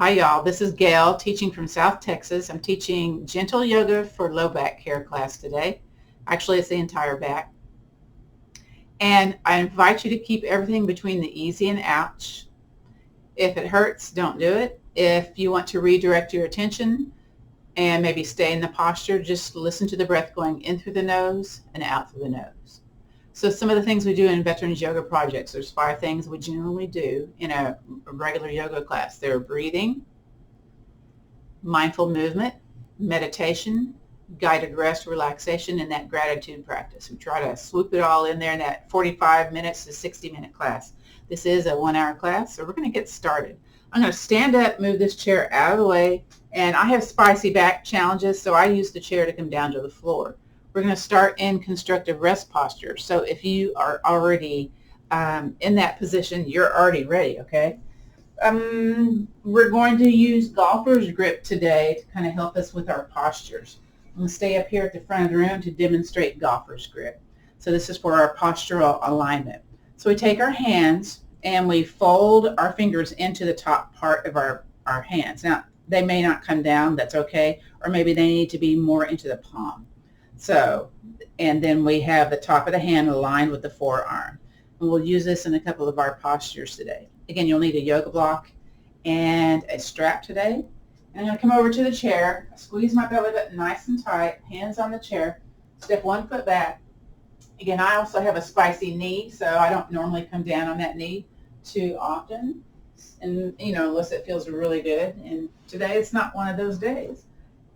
Hi y'all, this is Gail teaching from South Texas. I'm teaching gentle yoga for low back care class today. Actually, it's the entire back. And I invite you to keep everything between the easy and ouch. If it hurts, don't do it. If you want to redirect your attention and maybe stay in the posture, just listen to the breath going in through the nose and out through the nose. So some of the things we do in Veterans Yoga projects, there's 5 things we generally do in a regular yoga class. They're breathing, mindful movement, meditation, guided rest, relaxation, and that gratitude practice. We try to swoop it all in there in that 45 minutes to 60-minute class. This is a 1-hour class, so we're going to get started. I'm going to stand up, move this chair out of the way, and I have spicy back challenges, so I use the chair to come down to the floor. We're going to start in constructive rest posture. So if you are already in that position, you're already ready, okay? We're going to use golfer's grip today to kind of help us with our postures. I'm going to stay up here at the front of the room to demonstrate golfer's grip. So this is for our postural alignment. So we take our hands and we fold our fingers into the top part of our hands. Now, they may not come down, that's okay, or maybe they need to be more into the palm. So, and then we have the top of the hand aligned with the forearm. And we'll use this in a couple of our postures today. Again, you'll need a yoga block and a strap today. And I'm going to come over to the chair, squeeze my belly button nice and tight, hands on the chair, step 1 foot back. Again, I also have a spicy knee, so I don't normally come down on that knee too often, and unless it feels really good. And today it's not one of those days.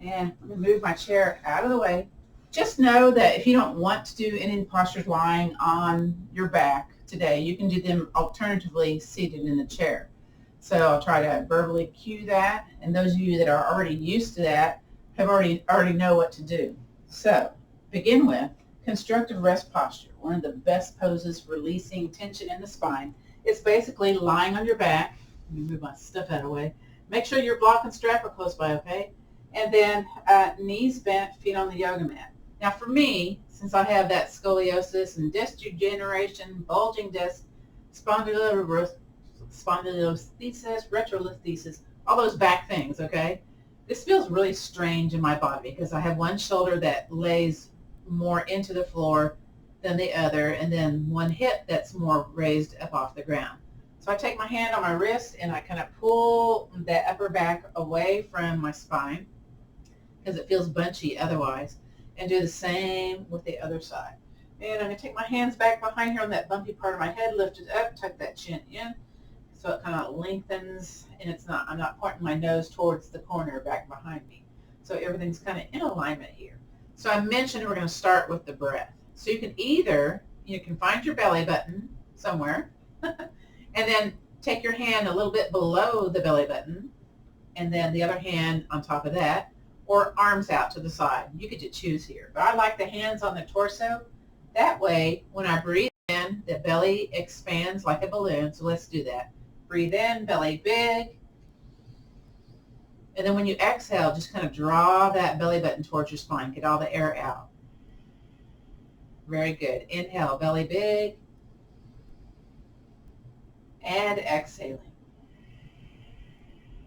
And I'm going to move my chair out of the way. Just know that if you don't want to do any postures lying on your back today, you can do them alternatively seated in the chair. So I'll try to verbally cue that, and those of you that are already used to that have already know what to do. So begin with constructive rest posture, one of the best poses for releasing tension in the spine. It's basically lying on your back. Let me move my stuff out of the way. Make sure your block and strap are close by, okay? And then knees bent, feet on the yoga mat. Now for me, since I have that scoliosis and disc degeneration, bulging disc, spondylolisthesis, retrolithesthesis, all those back things, okay? This feels really strange in my body because I have one shoulder that lays more into the floor than the other, and then one hip that's more raised up off the ground. So I take my hand on my wrist and I kind of pull that upper back away from my spine because it feels bunchy otherwise, and do the same with the other side. And I'm going to take my hands back behind here on that bumpy part of my head, lift it up, tuck that chin in so it kind of lengthens, and I'm not pointing my nose towards the corner back behind me. So everything's kind of in alignment here. So I mentioned we're going to start with the breath. So you can find your belly button somewhere and then take your hand a little bit below the belly button and then the other hand on top of that, or arms out to the side. You get to choose here. But I like the hands on the torso. That way, when I breathe in, the belly expands like a balloon. So let's do that. Breathe in, belly big. And then when you exhale, just kind of draw that belly button towards your spine. Get all the air out. Very good. Inhale, belly big. And exhaling.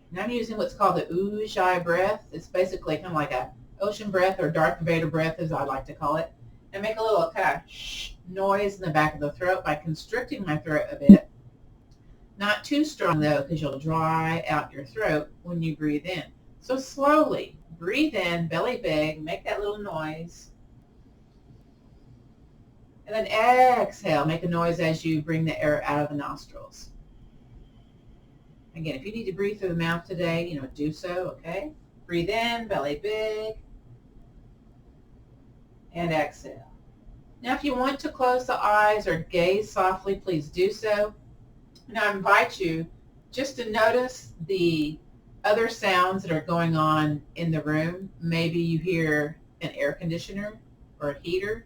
Now I'm using what's called the ujjayi breath. It's basically kind of like a ocean breath, or Darth Vader breath, as I like to call it. And make a little kind of shh noise in the back of the throat by constricting my throat a bit. Not too strong though, because you'll dry out your throat when you breathe in. So slowly breathe in, belly big, make that little noise. And then exhale, make a noise as you bring the air out of the nostrils. Again, if you need to breathe through the mouth today, do so, okay? Breathe in, belly big, and exhale. Now, if you want to close the eyes or gaze softly, please do so. And I invite you just to notice the other sounds that are going on in the room. Maybe you hear an air conditioner or a heater.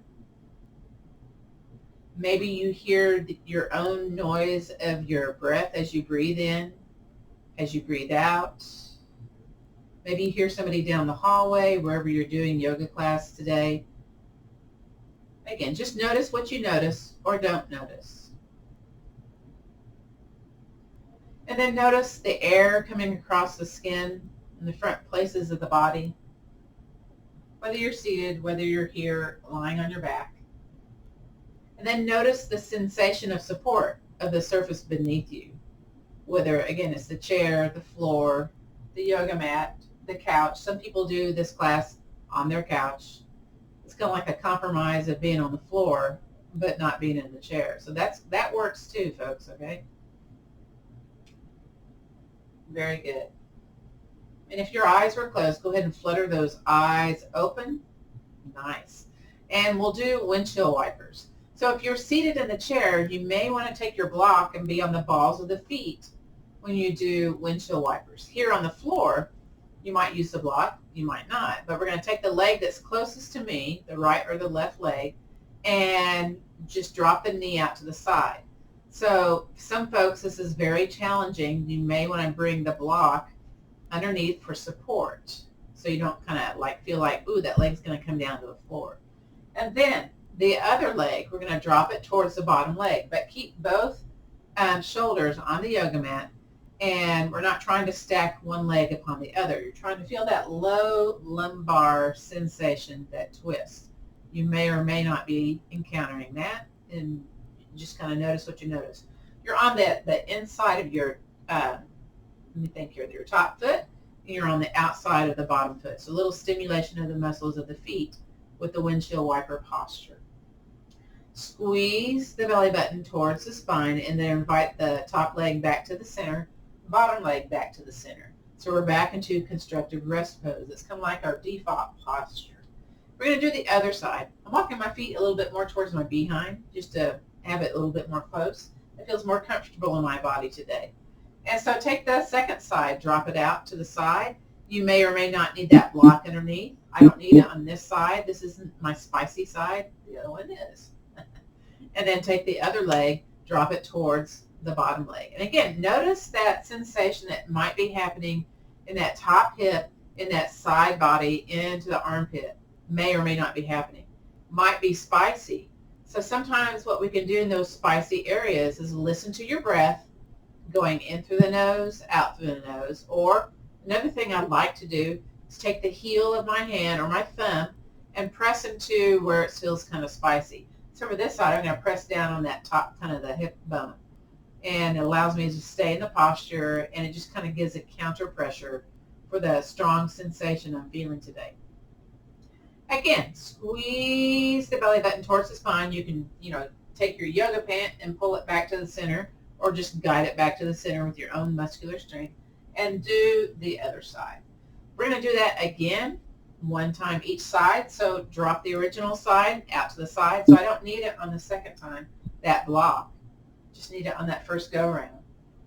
Maybe you hear your own noise of your breath as you breathe in, as you breathe out. Maybe you hear somebody down the hallway, wherever you're doing yoga class today. Again, just notice what you notice or don't notice. And then notice the air coming across the skin in the front places of the body, whether you're seated, whether you're here lying on your back. And then notice the sensation of support of the surface beneath you, whether, again, it's the chair, the floor, the yoga mat, the couch. Some people do this class on their couch. It's kind of like a compromise of being on the floor, but not being in the chair. So that works too, folks, okay? Very good. And if your eyes were closed, go ahead and flutter those eyes open. Nice. And we'll do windshield wipers. So if you're seated in the chair, you may want to take your block and be on the balls of the feet when you do windshield wipers. Here on the floor, you might use the block, you might not, but we're going to take the leg that's closest to me, the right or the left leg, and just drop the knee out to the side. So some folks, this is very challenging. You may want to bring the block underneath for support, so you don't kind of like feel like, ooh, that leg's going to come down to the floor. And then the other leg, we're going to drop it towards the bottom leg, but keep both shoulders on the yoga mat, and we're not trying to stack one leg upon the other. You're trying to feel that low lumbar sensation, that twist. You may or may not be encountering that, and just kind of notice what you notice. You're on the inside of your, let me think here, your top foot, and you're on the outside of the bottom foot. So a little stimulation of the muscles of the feet with the windshield wiper posture. Squeeze the belly button towards the spine, and then invite the top leg back to the center, bottom leg back to the center. So we're back into constructive rest pose. It's kind of like our default posture. We're going to do the other side. I'm walking my feet a little bit more towards my behind, just to have it a little bit more close. It feels more comfortable in my body today. And so take the second side, drop it out to the side. You may or may not need that block underneath. I don't need it on this side. This isn't my spicy side. The other one is. And then take the other leg, drop it towards the bottom leg. And again, notice that sensation that might be happening in that top hip, in that side body, into the armpit. May or may not be happening. Might be spicy. So sometimes what we can do in those spicy areas is listen to your breath going in through the nose, out through the nose. Or another thing I'd like to do is take the heel of my hand or my thumb and press into where it feels kind of spicy. So for this side, I'm going to press down on that top, kind of the hip bone. And it allows me to stay in the posture, and it just kind of gives a counter pressure for the strong sensation I'm feeling today. Again, squeeze the belly button towards the spine. You can, take your yoga pant and pull it back to the center, or just guide it back to the center with your own muscular strength, and do the other side. We're going to do that again, one time each side. So drop the original side out to the side. So I don't need it on the second time, that block. Just need it on that first go around.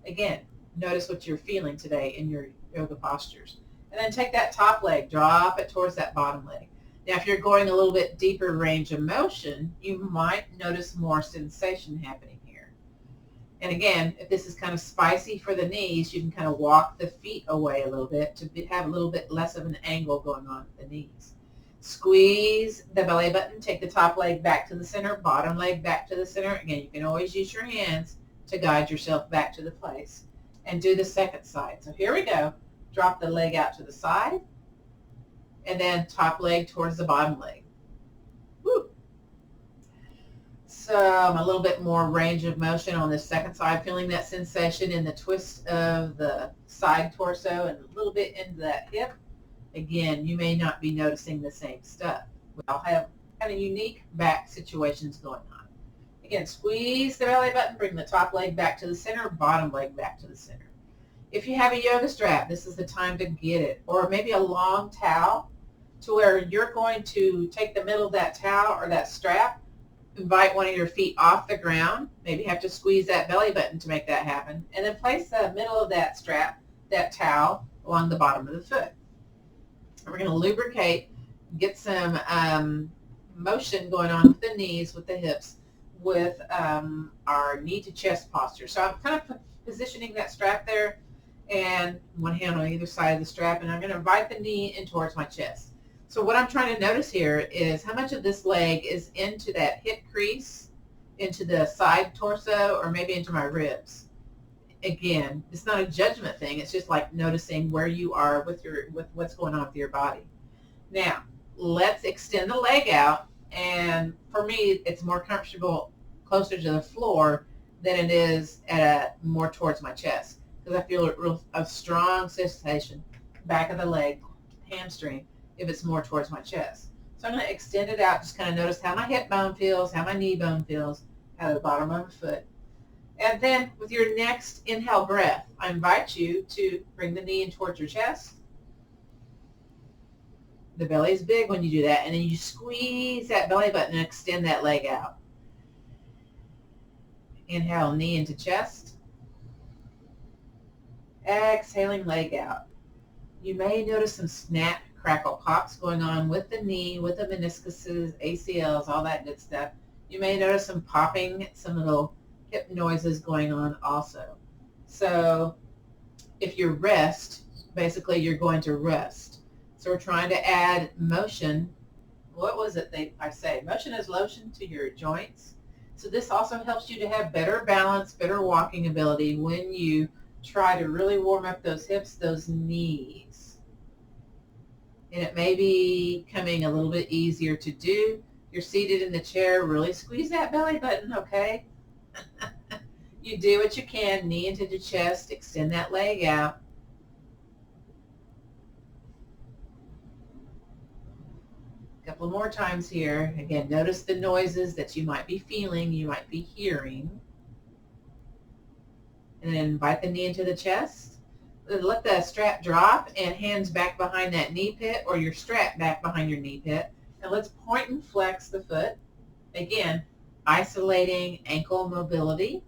Again, notice what you're feeling today in your yoga postures. And then take that top leg, drop it towards that bottom leg. Now, if you're going a little bit deeper range of motion, you might notice more sensation happening here. And again, if this is kind of spicy for the knees, you can kind of walk the feet away a little bit to have a little bit less of an angle going on with the knees. Squeeze the belly button, take the top leg back to the center, bottom leg back to the center. Again, you can always use your hands to guide yourself back to the place. And do the second side. So here we go. Drop the leg out to the side, and then top leg towards the bottom leg. Woo. So I'm a little bit more range of motion on this second side, feeling that sensation in the twist of the side torso and a little bit into that hip. Again, you may not be noticing the same stuff. We all have kind of unique back situations going on. Again, squeeze the belly button, bring the top leg back to the center, bottom leg back to the center. If you have a yoga strap, this is the time to get it. Or maybe a long towel, to where you're going to take the middle of that towel or that strap, invite one of your feet off the ground, maybe have to squeeze that belly button to make that happen, and then place the middle of that strap, that towel, along the bottom of the foot. And we're going to lubricate, get some motion going on with the knees, with the hips, with our knee to chest posture. So I'm kind of positioning that strap there, and one hand on either side of the strap, and I'm going to invite the knee in towards my chest. So what I'm trying to notice here is how much of this leg is into that hip crease, into the side torso, or maybe into my ribs. again, it's not a judgment thing. It's just like noticing where you are with what's going on with your body. Now, let's extend the leg out. And for me, it's more comfortable closer to the floor than it is more towards my chest, because I feel a strong sensation back of the leg, hamstring, if it's more towards my chest. So I'm going to extend it out. Just kind of notice how my hip bone feels, how my knee bone feels, how the bottom of the foot. And then with your next inhale breath, I invite you to bring the knee in towards your chest. The belly is big when you do that, and then you squeeze that belly button and extend that leg out. Inhale, knee into chest. Exhaling, leg out. You may notice some snap, crackle, pops going on with the knee, with the meniscuses, ACLs, all that good stuff. You may notice some popping, some little hip noises going on also. So if you rest, basically you're going to rest. So we're trying to add motion. What was it I say? Motion is lotion to your joints. So this also helps you to have better balance, better walking ability when you try to really warm up those hips, those knees. And it may be coming a little bit easier to do. You're seated in the chair, really squeeze that belly button, okay? You do what you can, knee into the chest, extend that leg out. A couple more times here. Again, notice the noises that you might be feeling, you might be hearing. And then invite the knee into the chest. Let the strap drop and hands back behind that knee pit, or your strap back behind your knee pit. And let's point and flex the foot. Again, isolating ankle mobility.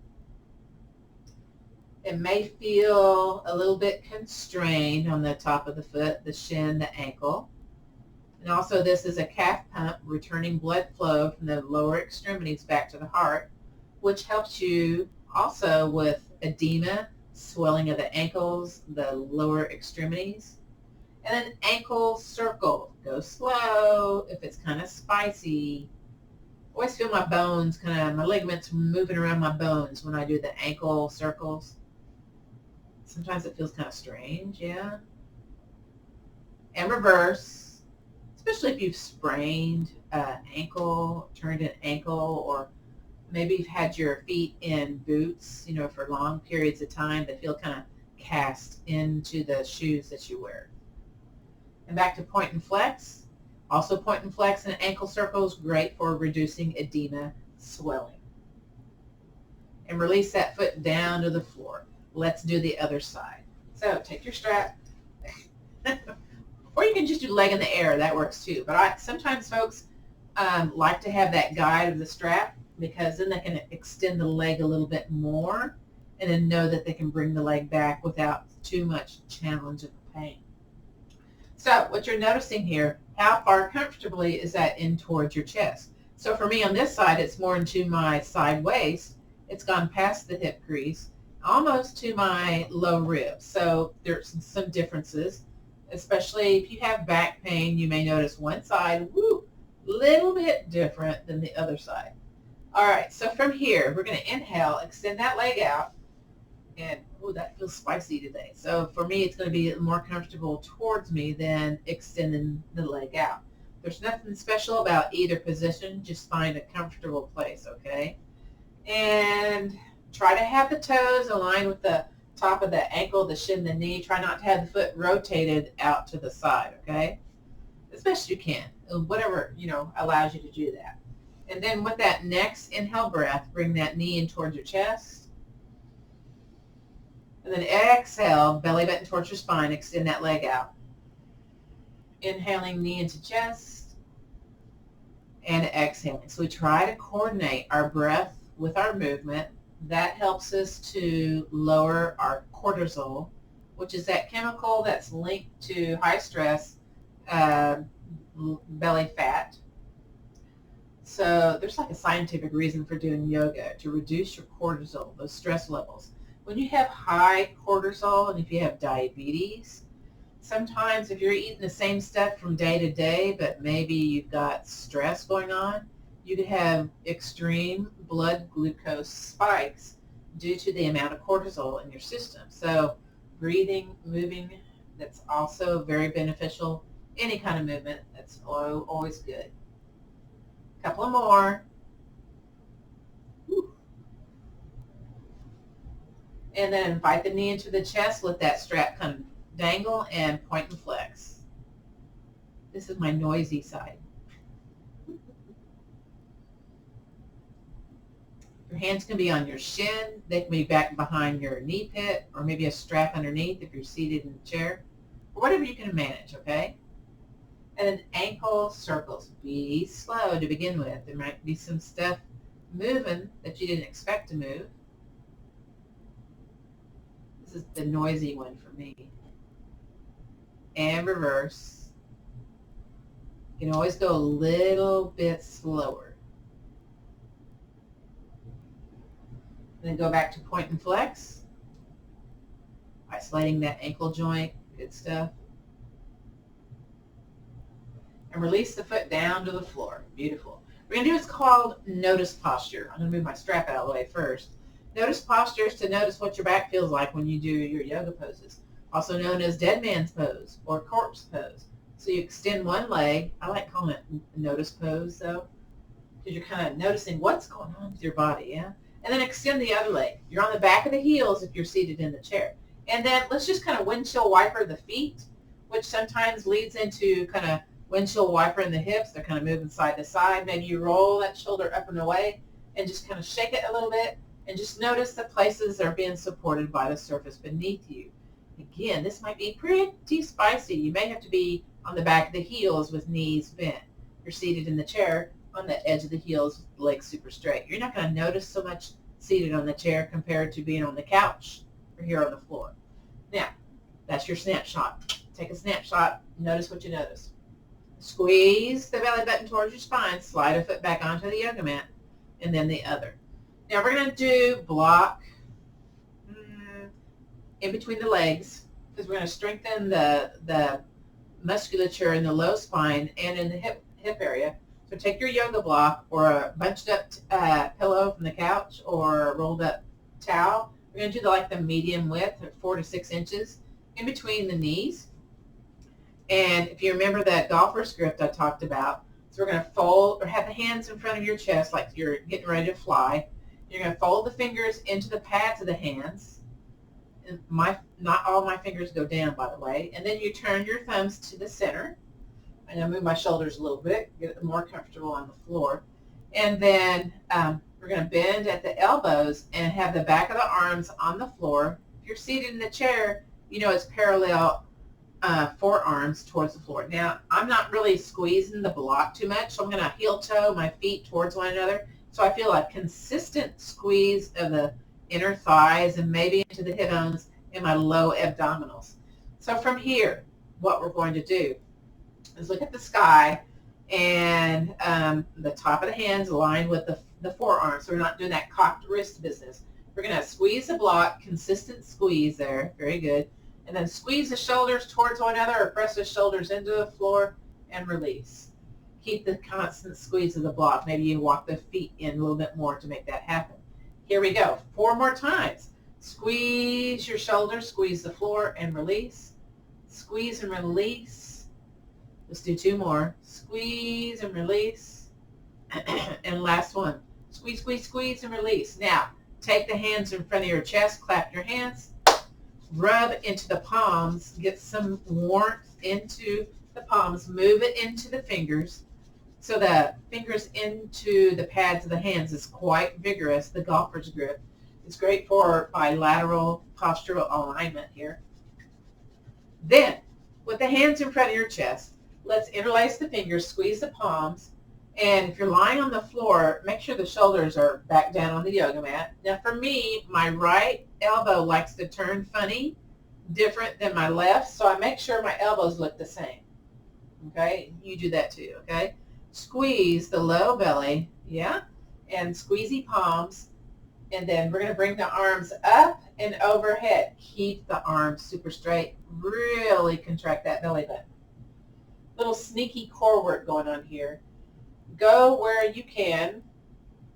It may feel a little bit constrained on the top of the foot, the shin, the ankle. And also this is a calf pump, returning blood flow from the lower extremities back to the heart, which helps you also with edema, swelling of the ankles, the lower extremities. And then ankle circle. Go slow if it's kind of spicy. Always feel my bones, my ligaments moving around my bones when I do the ankle circles. Sometimes it feels kind of strange, yeah. And reverse, especially if you've sprained an ankle, turned an ankle, or maybe you've had your feet in boots, for long periods of time that feel kind of cast into the shoes that you wear. And back to point and flex. Also point and flex and ankle circles, great for reducing edema, swelling. And release that foot down to the floor. Let's do the other side. So take your strap, or you can just do leg in the air. That works too. But sometimes folks like to have that guide of the strap, because then they can extend the leg a little bit more and then know that they can bring the leg back without too much challenge of pain. So what you're noticing here, how far comfortably is that in towards your chest? So for me on this side, it's more into my side waist. It's gone past the hip crease, almost to my low ribs. So there's some differences, especially if you have back pain. You may notice one side, little bit different than the other side. All right, so from here, we're going to inhale, extend that leg out, and that feels spicy today. So for me, it's going to be more comfortable towards me than extending the leg out. There's nothing special about either position. Just find a comfortable place, okay? And try to have the toes aligned with the top of the ankle, the shin, the knee. Try not to have the foot rotated out to the side, okay? As best you can, whatever, allows you to do that. And then with that next inhale breath, bring that knee in towards your chest. And then exhale, belly button towards your spine, extend that leg out. Inhaling, knee into chest, and exhaling. So we try to coordinate our breath with our movement. That helps us to lower our cortisol, which is that chemical that's linked to high stress, belly fat. So there's like a scientific reason for doing yoga, to reduce your cortisol, those stress levels. When you have high cortisol and if you have diabetes, sometimes if you're eating the same stuff from day to day, but maybe you've got stress going on, you could have extreme blood glucose spikes due to the amount of cortisol in your system. So breathing, moving, that's also very beneficial. Any kind of movement, that's always good. A couple of more. Whew. And then invite the knee into the chest. Let that strap kind of dangle and point and flex. This is my noisy side. Your hands can be on your shin. They can be back behind your knee pit, or maybe a strap underneath if you're seated in a chair, or whatever you can manage, okay? And then ankle circles. Be slow to begin with. There might be some stuff moving that you didn't expect to move. This is the noisy one for me. And reverse. You can always go a little bit slower. Then go back to point and flex. Isolating that ankle joint. Good stuff. And release the foot down to the floor. Beautiful. We're going to do what's called notice posture. I'm going to move my strap out of the way first. Notice posture is to notice what your back feels like when you do your yoga poses, also known as dead man's pose or corpse pose. So you extend one leg. I like calling it notice pose, though, because you're kind of noticing what's going on with your body, yeah? And then extend the other leg. You're on the back of the heels if you're seated in the chair. And then let's just kind of windshield wiper the feet, which sometimes leads into kind of windshield wiper in the hips. They're kind of moving side to side. Maybe you roll that shoulder up and away and just kind of shake it a little bit and just notice the places that are being supported by the surface beneath you. Again, this might be pretty spicy. You may have to be on the back of the heels with knees bent. You're seated in the chair on the edge of the heels, legs super straight. You're not going to notice so much seated on the chair compared to being on the couch or here on the floor. Now, that's your snapshot. Take a snapshot. Notice what you notice. Squeeze the belly button towards your spine. Slide a foot back onto the yoga mat, and then the other. Now we're going to do block in between the legs, because we're going to strengthen the musculature in the low spine and in the hip area. So take your yoga block or a bunched up pillow from the couch or a rolled up towel. We're going to do like the medium width, 4 to 6 inches in between the knees. And if you remember that golfer script I talked about, so we're going to fold or have the hands in front of your chest like you're getting ready to fly. You're going to fold the fingers into the pads of the hands. And not all my fingers go down, by the way. And then you turn your thumbs to the center. I'm going to move my shoulders a little bit, get it more comfortable on the floor. And then we're going to bend at the elbows and have the back of the arms on the floor. If you're seated in the chair, you know it's parallel forearms towards the floor. Now, I'm not really squeezing the block too much, so I'm going to heel toe my feet towards one another. So I feel a consistent squeeze of the inner thighs and maybe into the hip bones and my low abdominals. So from here, what we're going to do is look at the sky and the top of the hands aligned with the forearms. So we're not doing that cocked wrist business. We're going to squeeze the block, consistent squeeze there. Very good. And then squeeze the shoulders towards one another or press the shoulders into the floor and release. Keep the constant squeeze of the block. Maybe you walk the feet in a little bit more to make that happen. Here we go. 4 more times. Squeeze your shoulders, squeeze the floor, and release. Squeeze and release. Let's do 2 more. Squeeze and release. And last one. Squeeze, squeeze, squeeze, and release. Now, take the hands in front of your chest. Clap your hands. Rub into the palms. Get some warmth into the palms. Move it into the fingers. So the fingers into the pads of the hands is quite vigorous, the golfer's grip. It's great for bilateral postural alignment here. Then, with the hands in front of your chest, let's interlace the fingers, squeeze the palms, and if you're lying on the floor, make sure the shoulders are back down on the yoga mat. Now for me, my right elbow likes to turn funny, different than my left, so I make sure my elbows look the same. Okay, you do that too, okay? Squeeze the low belly, yeah, and squeezy palms, and then we're going to bring the arms up and overhead. Keep the arms super straight. Really contract that belly button. Little sneaky core work going on here. Go where you can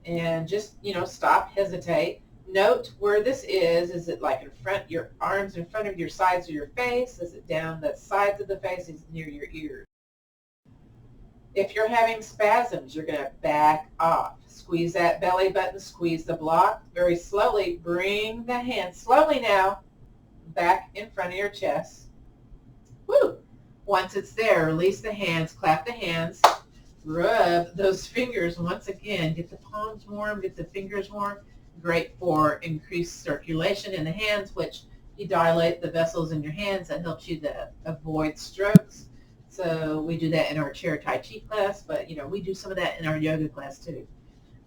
and just, stop, hesitate. Note where this is. Is it like in front, your arms in front of your sides of your face? Is it down the sides of the face? Is it near your ears? If you're having spasms, you're going to back off. Squeeze that belly button, squeeze the block. Very slowly, bring the hand, slowly now, back in front of your chest. Woo! Once it's there, release the hands, clap the hands, rub those fingers once again. Get the palms warm, get the fingers warm. Great for increased circulation in the hands, which you dilate the vessels in your hands. That helps you to avoid strokes. So we do that in our chair Tai Chi class, but we do some of that in our yoga class too.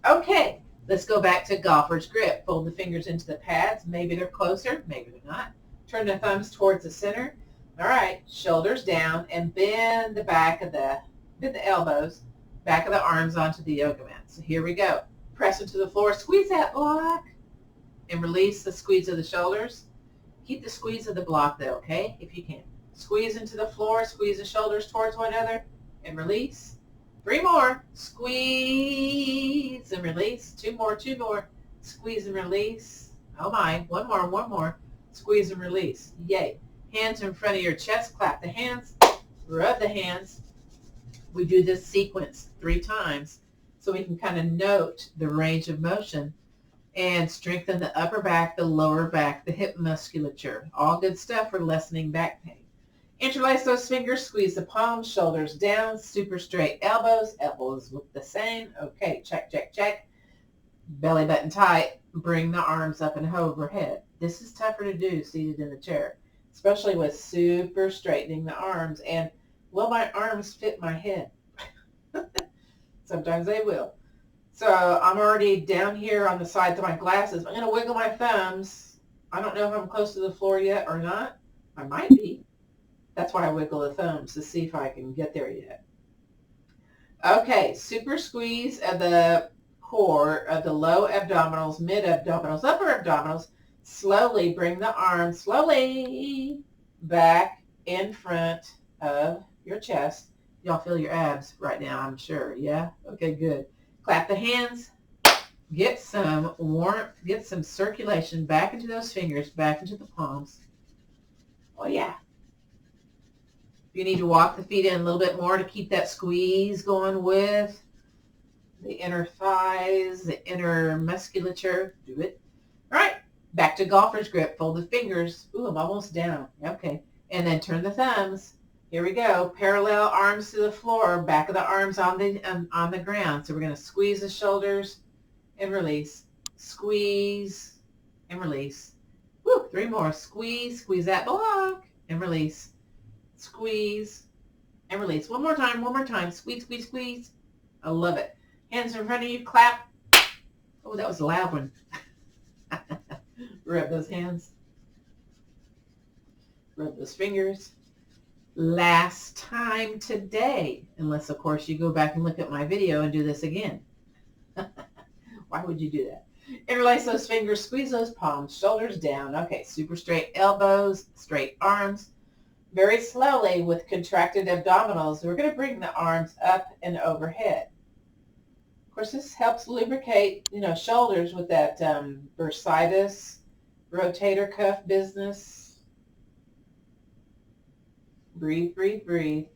Okay, let's go back to golfer's grip. Fold the fingers into the pads. Maybe they're closer, maybe they're not. Turn the thumbs towards the center. All right, shoulders down and bend the back of bend the elbows, back of the arms onto the yoga mat. So here we go. Press into the floor, squeeze that block, and release the squeeze of the shoulders. Keep the squeeze of the block though, okay, if you can. Squeeze into the floor, squeeze the shoulders towards one another, and release. 3 more. Squeeze and release. 2 more, 2 more. Squeeze and release. Oh my, 1 more, 1 more. Squeeze and release. Yay. Hands in front of your chest, clap the hands, rub the hands. We do this sequence 3 times so we can kind of note the range of motion and strengthen the upper back, the lower back, the hip musculature. All good stuff for lessening back pain. Interlace those fingers, squeeze the palms, shoulders down, super straight elbows. Elbows look the same. Okay, check, check, check. Belly button tight. Bring the arms up and overhead. This is tougher to do seated in the chair, especially with super straightening the arms. And will my arms fit my head? Sometimes they will. So I'm already down here on the sides of my glasses. I'm going to wiggle my thumbs. I don't know if I'm close to the floor yet or not. I might be. That's why I wiggle the thumbs, to see if I can get there yet. Okay, super squeeze of the core of the low abdominals, mid abdominals, upper abdominals. Slowly bring the arms slowly back in front of your chest. Y'all feel your abs right now, I'm sure. Yeah? Okay, good. Clap the hands. Get some warmth, get some circulation back into those fingers, back into the palms. Oh, yeah. You need to walk the feet in a little bit more to keep that squeeze going with the inner thighs, the inner musculature. Do it. All right. Back to golfer's grip. Fold the fingers. Ooh, I'm almost down. Okay. And then turn the thumbs. Here we go. Parallel arms to the floor. Back of the arms on the ground. So we're going to squeeze the shoulders and release. Squeeze and release. Woo, 3 more. Squeeze. Squeeze that block and release. Squeeze and release. One more time, one more time. Squeeze, squeeze, squeeze. I love it. Hands in front of you, clap. Oh, that was a loud one. Rub those hands. Rub those fingers. Last time today, unless of course you go back and look at my video and do this again. Why would you do that? Interlace those fingers, squeeze those palms, shoulders down. Okay, super straight elbows, straight arms. Very slowly with contracted abdominals, we're going to bring the arms up and overhead. Of course, this helps lubricate, shoulders with that bursitis, rotator cuff business. Breathe, breathe, breathe.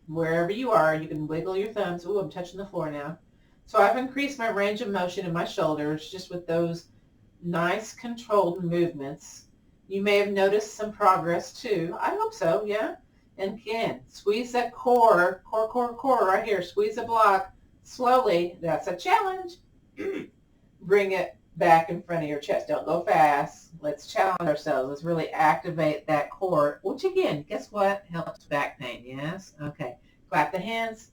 Wherever you are, you can wiggle your thumbs. Ooh, I'm touching the floor now. So I've increased my range of motion in my shoulders just with those nice controlled movements. You may have noticed some progress too. I hope so, yeah. And again, squeeze that core right here. Squeeze the block slowly. That's a challenge. Bring it back in front of your chest. Don't go fast. Let's challenge ourselves. Let's really activate that core, which again, guess what? Helps back pain, yes? Okay. Clap the hands.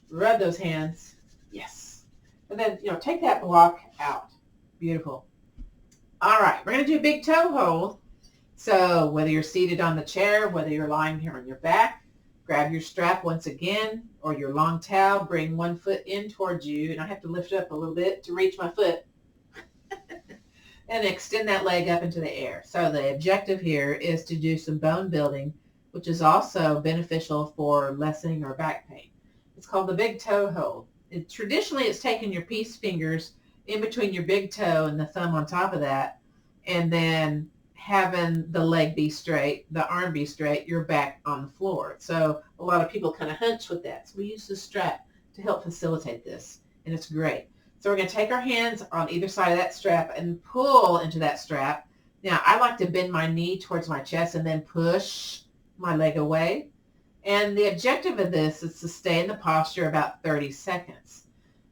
Rub those hands. Yes. And then, take that block out. Beautiful. All right, we're going to do a big toe hold. So whether you're seated on the chair, whether you're lying here on your back, grab your strap once again, or your long towel, bring one foot in towards you, and I have to lift up a little bit to reach my foot, and extend that leg up into the air. So the objective here is to do some bone building, which is also beneficial for lessening our back pain. It's called the big toe hold. Traditionally, it's taking your peace fingers in between your big toe and the thumb on top of that, and then having the leg be straight, the arm be straight, your back on the floor. So a lot of people kind of hunch with that. So we use the strap to help facilitate this, and it's great. So we're going to take our hands on either side of that strap and pull into that strap. Now, I like to bend my knee towards my chest and then push my leg away. And the objective of this is to stay in the posture about 30 seconds.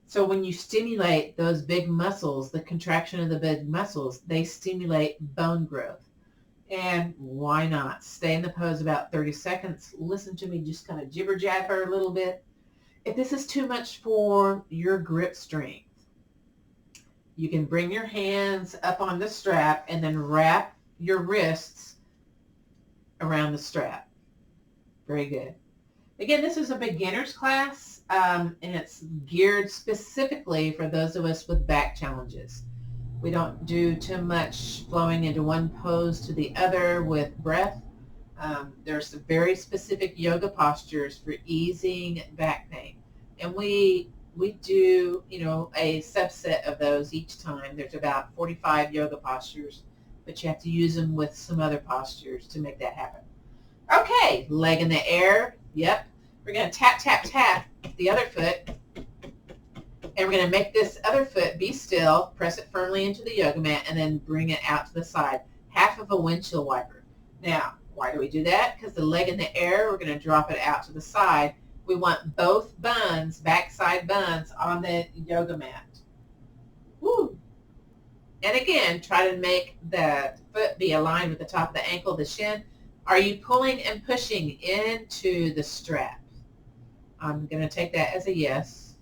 So when you stimulate those big muscles, the contraction of the big muscles, they stimulate bone growth. And why not? Stay in the pose about 30 seconds. Listen to me just kind of jibber jabber a little bit. If this is too much for your grip strength, you can bring your hands up on the strap and then wrap your wrists around the strap. Very good. Again, this is a beginner's class, and it's geared specifically for those of us with back challenges. We don't do too much flowing into one pose to the other with breath. There's some very specific yoga postures for easing back pain. And we do, a subset of those each time. There's about 45 yoga postures, but you have to use them with some other postures to make that happen. Okay, leg in the air. Yep. We're going to tap, tap, tap the other foot. And we're going to make this other foot be still, press it firmly into the yoga mat, and then bring it out to the side. Half of a windshield wiper. Now, why do we do that? Because the leg in the air, we're going to drop it out to the side. We want both buns, backside buns, on the yoga mat. Woo! And again, try to make the foot be aligned with the top of the ankle, the shin. Are you pulling and pushing into the strap? I'm going to take that as a yes.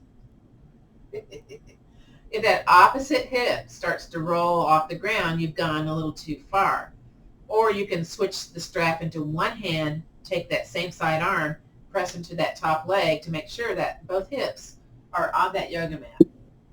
If that opposite hip starts to roll off the ground, you've gone a little too far. Or you can switch the strap into one hand, take that same side arm, press into that top leg to make sure that both hips are on that yoga mat.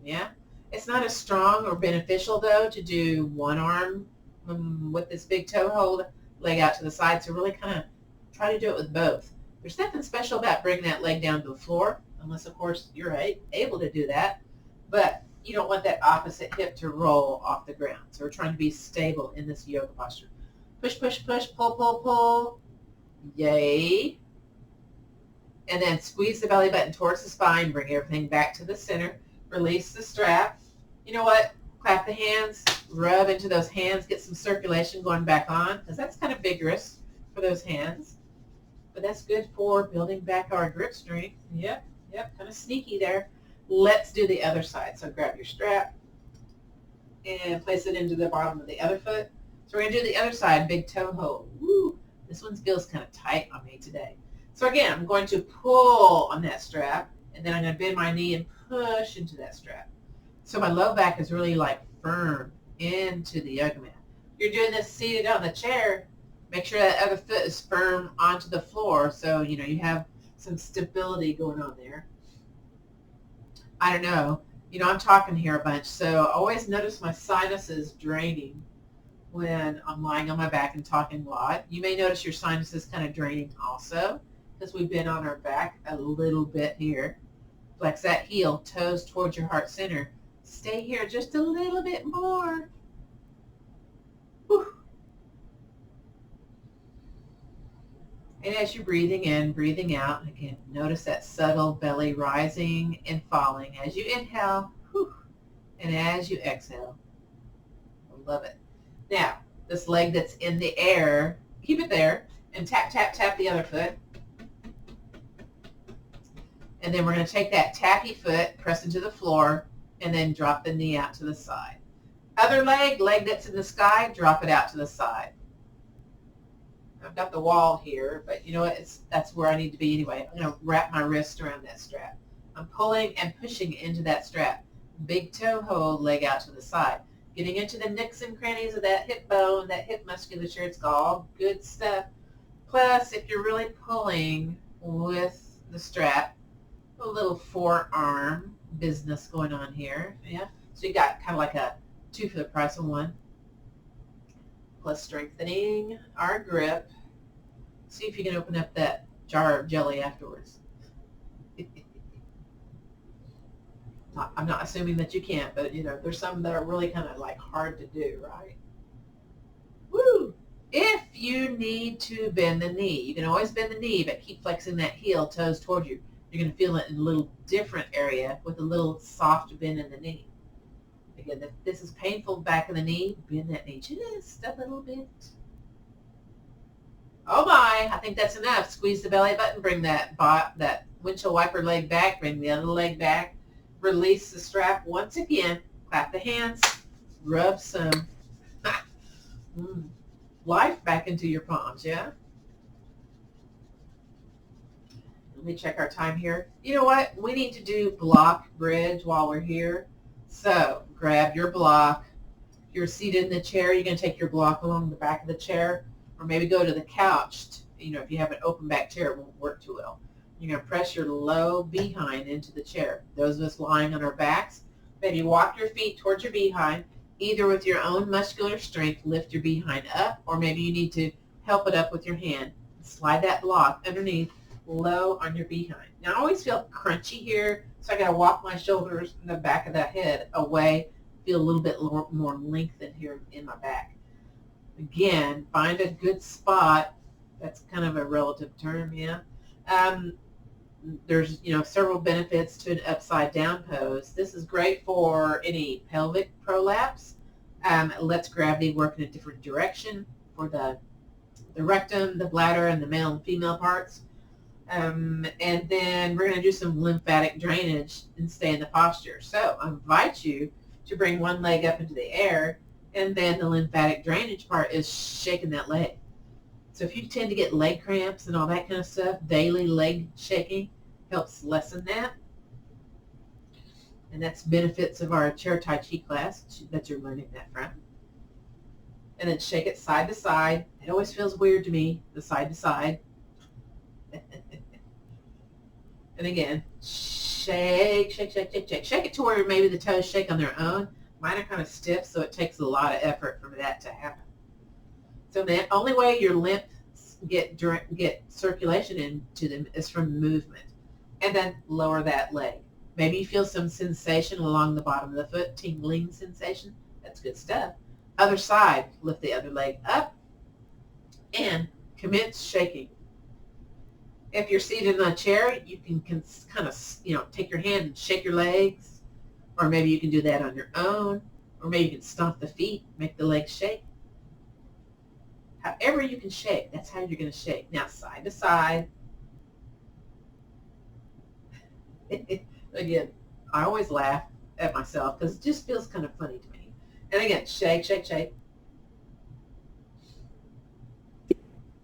Yeah? It's not as strong or beneficial, though, to do one arm with this big toe hold, leg out to the side. So really kind of try to do it with both. There's nothing special about bringing that leg down to the floor, unless, of course, you're able to do that. But you don't want that opposite hip to roll off the ground. So we're trying to be stable in this yoga posture. Push, push, push, pull, pull, pull. Yay. And then squeeze the belly button towards the spine. Bring everything back to the center. Release the strap. You know what? Clap the hands. Rub into those hands. Get some circulation going back on, because that's kind of vigorous for those hands. But that's good for building back our grip strength. Yep, kind of sneaky there. Let's do the other side. So grab your strap and place it into the bottom of the other foot. So we're going to do the other side, big toe hold. Woo! This one feels kind of tight on me today. So again, I'm going to pull on that strap, and then I'm going to bend my knee and push into that strap. So my low back is really like firm into the yoga mat. You're doing this seated on the chair. Make sure that other foot is firm onto the floor, so you have some stability going on there. I don't know. I'm talking here a bunch, so always notice my sinuses draining when I'm lying on my back and talking a lot. You may notice your sinuses kind of draining also, because we've been on our back a little bit here. Flex that heel, toes towards your heart center. Stay here just a little bit more. Whew. And as you're breathing in, breathing out, again, notice that subtle belly rising and falling as you inhale, whew, and as you exhale. I love it. Now, this leg that's in the air, keep it there, and tap, tap, tap the other foot. And then we're going to take that tappy foot, press into the floor, and then drop the knee out to the side. Other leg that's in the sky, drop it out to the side. I've got the wall here, but you know what? That's where I need to be anyway. I'm going to wrap my wrist around that strap. I'm pulling and pushing into that strap. Big toe hold, leg out to the side. Getting into the nooks and crannies of that hip bone, that hip musculature. It's all good stuff. Plus, if you're really pulling with the strap, a little forearm business going on here. Yeah. So you got kind of like a 2 for the price of 1. Plus strengthening our grip. See if you can open up that jar of jelly afterwards. I'm not assuming that you can't, but there's some that are really kind of like hard to do, right? Woo! If you need to bend the knee, you can always bend the knee, but keep flexing that heel, toes toward you. You're going to feel it in a little different area with a little soft bend in the knee. Again, if this is painful back of the knee, bend that knee just a little bit. Oh my, I think that's enough. Squeeze the belly button, bring that windshield wiper leg back, bring the other leg back, release the strap once again, clap the hands, rub some life back into your palms, yeah? Let me check our time here. You know what? We need to do block bridge while we're here. So grab your block. If you're seated in the chair, you're going to take your block along the back of the chair, or maybe go to the couch. If you have an open back chair, it won't work too well. You're going to press your low behind into the chair. Those of us lying on our backs, maybe walk your feet towards your behind. Either with your own muscular strength, lift your behind up, or maybe you need to help it up with your hand. Slide that block underneath, low on your behind. Now I always feel crunchy here, so I got to walk my shoulders and the back of that head away, feel a little bit more lengthened here in my back. Again, find a good spot. That's kind of a relative term, yeah. There's several benefits to an upside down pose. This is great for any pelvic prolapse. It lets gravity work in a different direction for the rectum, the bladder, and the male and female parts. And then we're going to do some lymphatic drainage and stay in the posture. So I invite you to bring one leg up into the air, and then the lymphatic drainage part is shaking that leg. So if you tend to get leg cramps and all that kind of stuff, daily leg shaking helps lessen that. And that's benefits of our chair Tai Chi class that you're learning that from. And then shake it side to side. It always feels weird to me, the side to side. And again, shake, shake, shake, shake, shake. Shake it to where maybe the toes shake on their own. Mine are kind of stiff, so it takes a lot of effort for that to happen. So the only way your limbs get circulation into them is from movement. And then lower that leg. Maybe you feel some sensation along the bottom of the foot, tingling sensation. That's good stuff. Other side, lift the other leg up and commence shaking. If you're seated in a chair, you can kind of, take your hand and shake your legs, or maybe you can do that on your own, or maybe you can stomp the feet, make the legs shake. However you can shake, that's how you're going to shake. Now, side to side. Again, I always laugh at myself because it just feels kind of funny to me. And again, shake, shake, shake.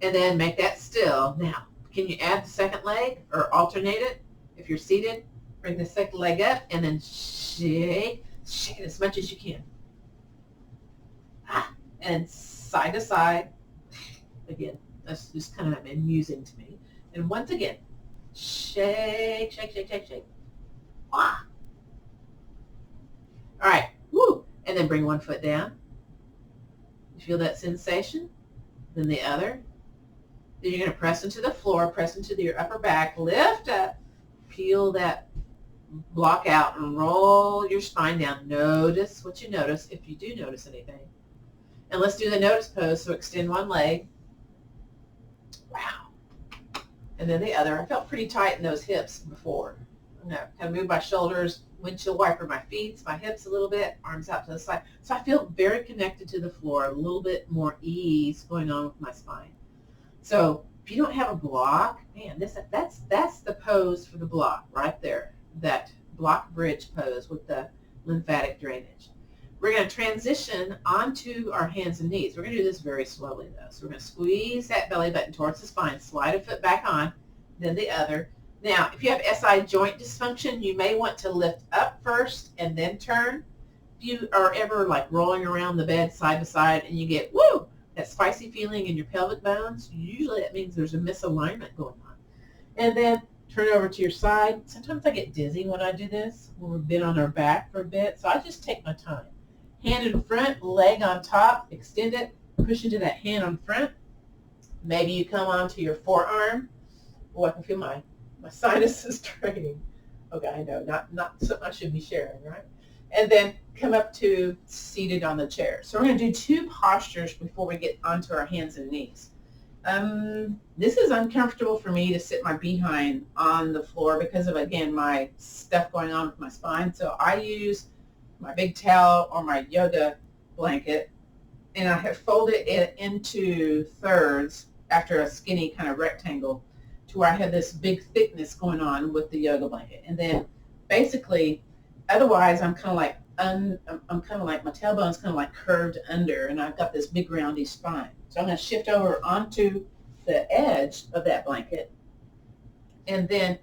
And then make that still. Now, can you add the second leg or alternate it? If you're seated, bring the second leg up and then shake. Shake it as much as you can. And side to side. Again, that's just kind of amusing to me. And once again, shake, shake, shake, shake, shake. All right, woo. And then bring one foot down. You feel that sensation? Then the other. Then you're going to press into the floor, press into your upper back, lift up, peel that block out, and roll your spine down. Notice what you notice, if you do notice anything. And let's do the notice pose, so extend one leg. Wow. And then the other. I felt pretty tight in those hips before. I'm going to kind of move my shoulders, windshield wiper my feet, my hips a little bit, arms out to the side. So I feel very connected to the floor, a little bit more ease going on with my spine. So if you don't have a block, man, that's the pose for the block right there, that block bridge pose with the lymphatic drainage. We're going to transition onto our hands and knees. We're going to do this very slowly, though. So we're going to squeeze that belly button towards the spine, slide a foot back on, then the other. Now, if you have SI joint dysfunction, you may want to lift up first and then turn. If you are ever like rolling around the bed side to side and you get, woo, that spicy feeling in your pelvic bones, usually that means there's a misalignment going on. And then turn over to your side. Sometimes I get dizzy when I do this, when we've been on our back for a bit, so I just take my time. Hand in front, leg on top, extend it, push into that hand on front. Maybe you come onto your forearm. Oh, I can feel my sinuses draining. Okay, I know, not something I should be sharing, right? And then come up to seated on the chair. So we're going to do 2 postures before we get onto our hands and knees. This is uncomfortable for me to sit my behind on the floor because of, again, my stuff going on with my spine. So I use my big towel or my yoga blanket, and I have folded it into thirds after a skinny kind of rectangle to where I have this big thickness going on with the yoga blanket. And then basically, otherwise I'm kind of like, I'm kind of like, my tailbone's kind of like curved under, and I've got this big roundy spine. So I'm going to shift over onto the edge of that blanket. And then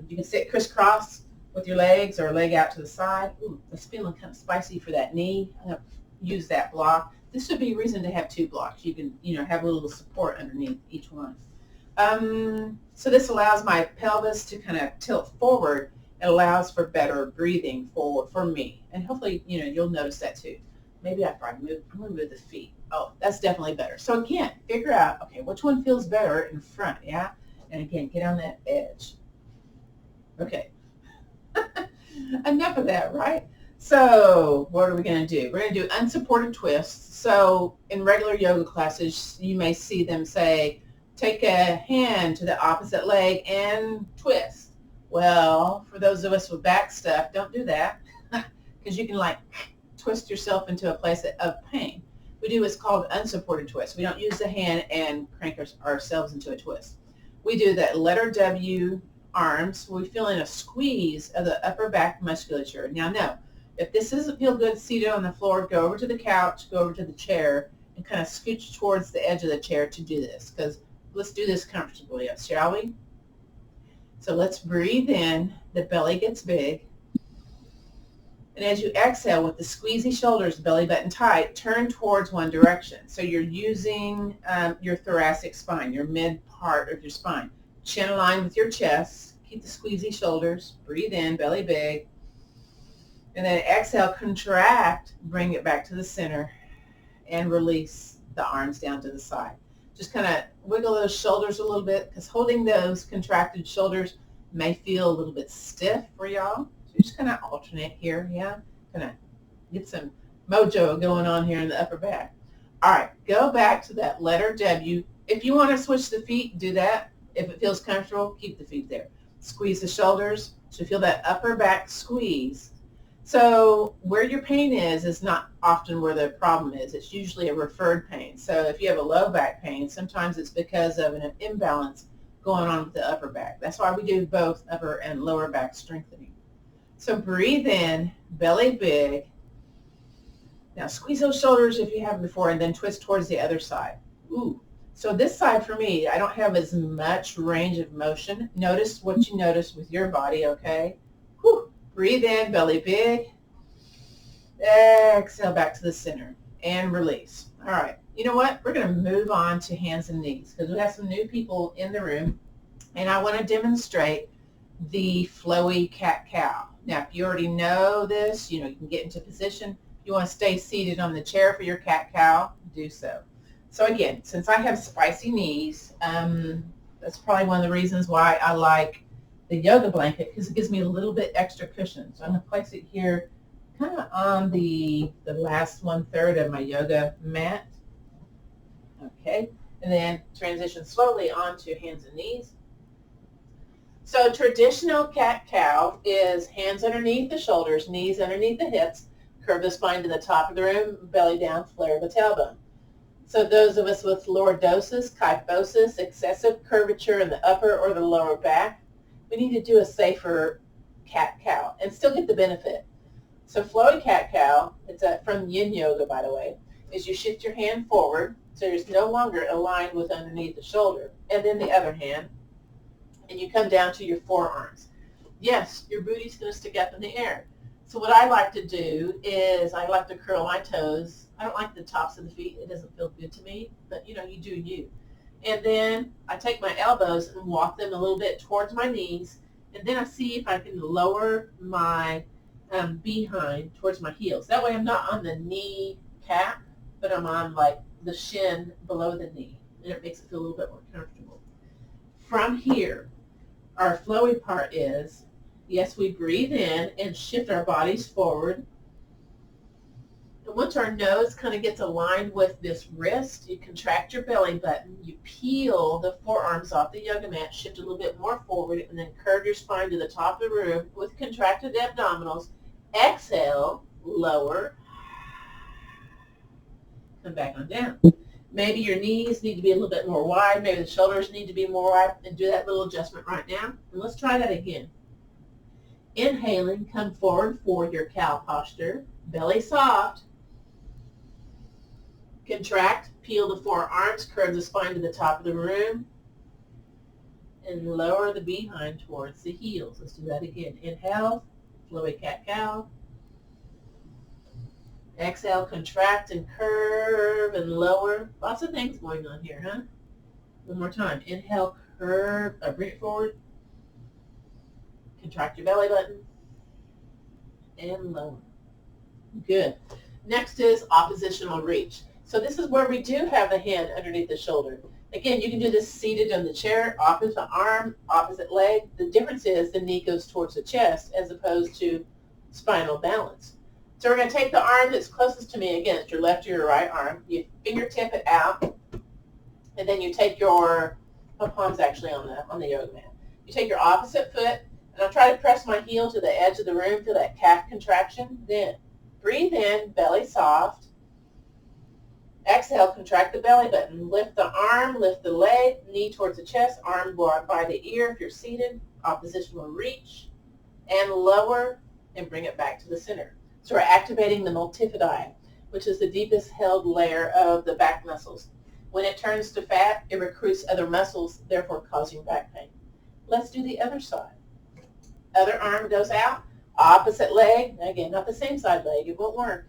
you can sit crisscross with your legs or leg out to the side. Ooh, it's feeling kind of spicy for that knee. I'm going to use that block. This would be a reason to have 2 blocks. You can, have a little support underneath each one. So this allows my pelvis to kind of tilt forward. It allows for better breathing for me. And hopefully, you'll notice that too. Maybe I'm going to move the feet. Oh, that's definitely better. So again, figure out, okay, which one feels better in front, yeah? And again, get on that edge. Okay. Enough of that, right? So what are we going to do? We're going to do unsupported twists. So in regular yoga classes, you may see them say, take a hand to the opposite leg and twist. Well, for those of us with back stuff, don't do that because you can like twist yourself into a place of pain. We do what's called unsupported twist. We don't use the hand and crank ourselves into a twist. We do that letter W arms. We feel in a squeeze of the upper back musculature. Now, no, if this doesn't feel good seated on the floor, go over to the couch, go over to the chair, and kind of scooch towards the edge of the chair to do this, because let's do this comfortably, shall we? So let's breathe in. The belly gets big. And as you exhale with the squeezy shoulders, belly button tight, turn towards one direction. So you're using your thoracic spine, your mid part of your spine. Chin aligned with your chest. Keep the squeezy shoulders. Breathe in, belly big. And then exhale, contract, bring it back to the center, and release the arms down to the side. Just kind of wiggle those shoulders a little bit, because holding those contracted shoulders may feel a little bit stiff for y'all. So just kind of alternate here, yeah? Kind of get some mojo going on here in the upper back. All right, go back to that letter W. If you want to switch the feet, do that. If it feels comfortable, keep the feet there. Squeeze the shoulders. So feel that upper back squeeze. So where your pain is not often where the problem is. It's usually a referred pain. So if you have a low back pain, sometimes it's because of an imbalance going on with the upper back. That's why we do both upper and lower back strengthening. So breathe in, belly big. Now squeeze those shoulders if you haven't before, and then twist towards the other side. Ooh. So this side for me, I don't have as much range of motion. Notice what you notice with your body, okay? Whew. Breathe in, belly big. Exhale back to the center and release. All right. You know what? We're going to move on to hands and knees because we have some new people in the room, and I want to demonstrate the flowy cat-cow. Now, if you already know this, you can get into position. If you want to stay seated on the chair for your cat-cow, do so. So again, since I have spicy knees, that's probably one of the reasons why I like the yoga blanket, because it gives me a little bit extra cushion. So I'm going to place it here kind of on the last 1/3 of my yoga mat. Okay, and then transition slowly onto hands and knees. So traditional cat-cow is hands underneath the shoulders, knees underneath the hips, curve the spine to the top of the room, belly down, flare the tailbone. So those of us with lordosis, kyphosis, excessive curvature in the upper or the lower back, we need to do a safer cat-cow and still get the benefit. So flowy cat-cow, it's from yin yoga, by the way, is you shift your hand forward so it's no longer aligned with underneath the shoulder, and then the other hand, and you come down to your forearms. Yes, your booty's going to stick up in the air. So what I like to do is I like to curl my toes. I don't like the tops of the feet. It doesn't feel good to me, but you do you. And then I take my elbows and walk them a little bit towards my knees, and then I see if I can lower my behind towards my heels. That way I'm not on the knee cap, but I'm on like the shin below the knee, and it makes it feel a little bit more comfortable. From here, our flowy part is Yes, we breathe in and shift our bodies forward. And once our nose kind of gets aligned with this wrist, you contract your belly button, you peel the forearms off the yoga mat, shift a little bit more forward, and then curve your spine to the top of the room with contracted abdominals. Exhale, lower, come back on down. Maybe your knees need to be a little bit more wide, maybe the shoulders need to be more wide, and do that little adjustment right now. And let's try that again. Inhaling, come forward for your cow posture, belly soft. Contract, peel the forearms, curve the spine to the top of the room, and lower the behind towards the heels. Let's do that again. Inhale, flowy cat-cow. Exhale, contract and curve and lower. Lots of things going on here, huh? One more time. Inhale, curve, bring it forward. Contract your belly button and lower. Good. Next is oppositional reach. So this is where we do have the hand underneath the shoulder. Again, you can do this seated on the chair, opposite arm, opposite leg. The difference is the knee goes towards the chest as opposed to spinal balance. So we're going to take the arm that's closest to me. Again, it's your left or your right arm. You fingertip it out, and then you take your palms actually on the yoga mat. You take your opposite foot, and I'll try to press my heel to the edge of the room, feel that calf contraction. Then breathe in, belly soft. Exhale, contract the belly button. Lift the arm, lift the leg, knee towards the chest, arm by the ear if you're seated. Oppositional reach, and lower, and bring it back to the center. So we're activating the multifidi, which is the deepest held layer of the back muscles. When it turns to fat, it recruits other muscles, therefore causing back pain. Let's do the other side. Other arm goes out, opposite leg. Again, not the same side leg, it won't work.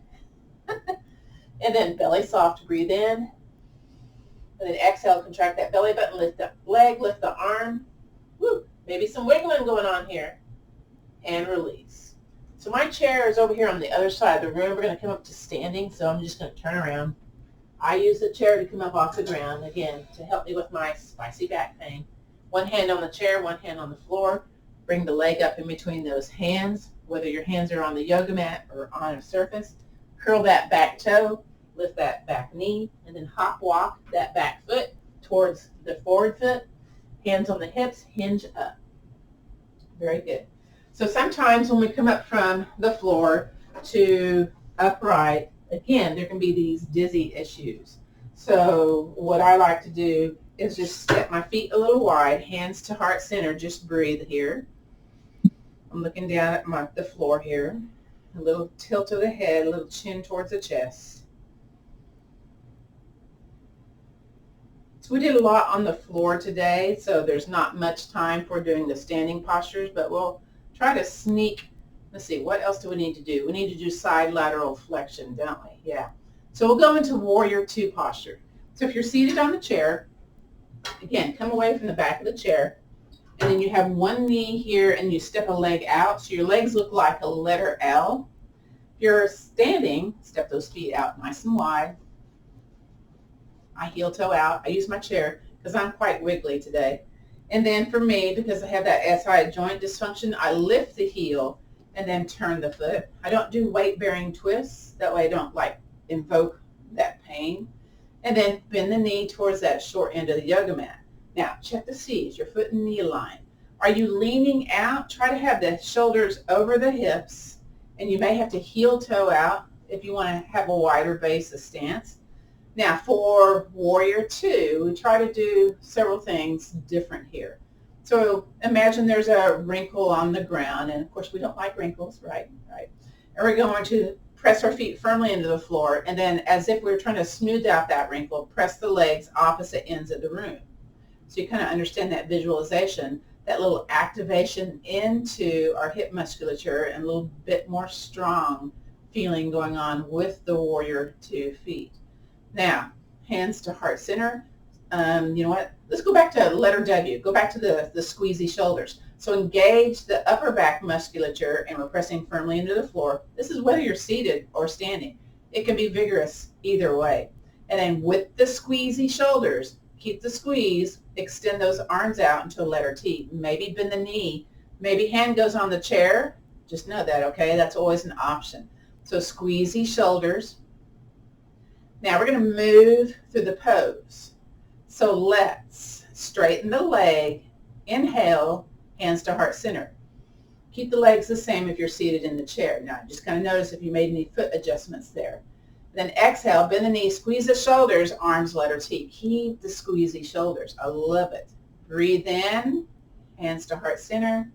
And then belly soft, breathe in. And then exhale, contract that belly button, lift the leg, lift the arm. Woo, maybe some wiggling going on here. And release. So my chair is over here on the other side of the room. We're going to come up to standing, so I'm just going to turn around. I use the chair to come up off the ground, again, to help me with my spicy back pain. One hand on the chair, one hand on the floor. Bring the leg up in between those hands, whether your hands are on the yoga mat or on a surface. Curl that back toe, lift that back knee, and then hop walk that back foot towards the forward foot. Hands on the hips, hinge up. Very good. So sometimes when we come up from the floor to upright, again, there can be these dizzy issues. So what I like to do is just step my feet a little wide, hands to heart center, just breathe here. I'm looking down at the floor here. A little tilt of the head, a little chin towards the chest. So we did a lot on the floor today, so there's not much time for doing the standing postures, but we'll try to sneak. Let's see, what else do we need to do? We need to do side lateral flexion, don't we? Yeah. So we'll go into warrior two posture. So if you're seated on the chair, again, come away from the back of the chair, and then you have one knee here and you step a leg out, so your legs look like a letter L. If you're standing, step those feet out nice and wide. I heel toe out. I use my chair because I'm quite wiggly today. And then for me, because I have that SI joint dysfunction, I lift the heel and then turn the foot. I don't do weight-bearing twists. That way I don't invoke that pain. And then bend the knee towards that short end of the yoga mat. Now, check to see, is your foot and knee aligned? Are you leaning out? Try to have the shoulders over the hips, and you may have to heel toe out if you want to have a wider base of stance. Now, for warrior two, we try to do several things different here. So imagine there's a wrinkle on the ground, and of course we don't like wrinkles, right? Right. And we're going to press our feet firmly into the floor, and then as if we were trying to smooth out that wrinkle, press the legs opposite ends of the room. So you kind of understand that visualization, that little activation into our hip musculature and a little bit more strong feeling going on with the warrior two feet. Now, hands to heart center. You know what? Let's go back to letter W. Go back to the squeezy shoulders. So engage the upper back musculature, and we're pressing firmly into the floor. This is whether you're seated or standing. It can be vigorous either way. And then with the squeezy shoulders, keep the squeeze, extend those arms out into a letter T. Maybe bend the knee, Maybe hand goes on the chair. Just know that, okay? That's always an option. So squeezy shoulders. Now we're going to move through the pose. So let's straighten the leg. Inhale, hands to heart center. Keep the legs the same if you're seated in the chair. Now just kind of notice if you made any foot adjustments there. Then exhale, bend the knees, squeeze the shoulders, arms letter T. Keep the squeezy shoulders. I love it. Breathe in, hands to heart center.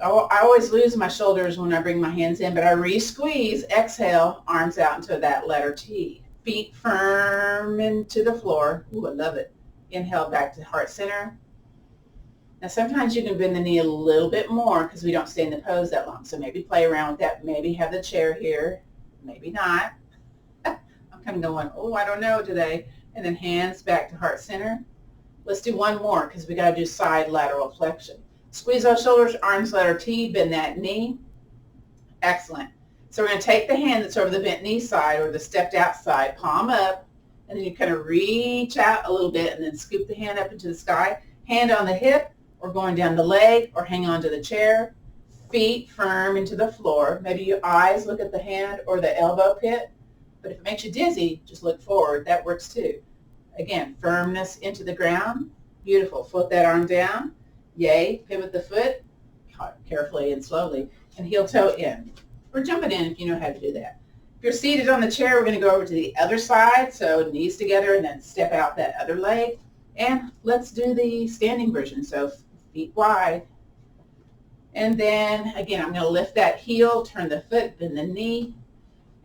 Oh, I always lose my shoulders when I bring my hands in, but I re-squeeze. Exhale, arms out into that letter T. Feet firm into the floor. Ooh, I love it. Inhale back to heart center. Now sometimes you can bend the knee a little bit more because we don't stay in the pose that long. So maybe play around with that. Maybe have the chair here. Maybe not. I'm kind of going, oh, I don't know today. And then hands back to heart center. Let's do one more because we got to do side lateral flexion. Squeeze those shoulders, arms letter T, bend that knee. Excellent. So we're going to take the hand that's over the bent knee side or the stepped out side, palm up, and then you kind of reach out a little bit and then scoop the hand up into the sky. Hand on the hip or going down the leg or hang on to the chair. Feet firm into the floor. Maybe your eyes look at the hand or the elbow pit. But if it makes you dizzy, just look forward. That works too. Again, firmness into the ground. Beautiful. Float that arm down. Yay. Pivot the foot carefully and slowly. And heel toe in. Or jump it in if you know how to do that. If you're seated on the chair, we're going to go over to the other side. So knees together and then step out that other leg. And let's do the standing version. So feet wide. And then, again, I'm going to lift that heel, turn the foot, bend the knee.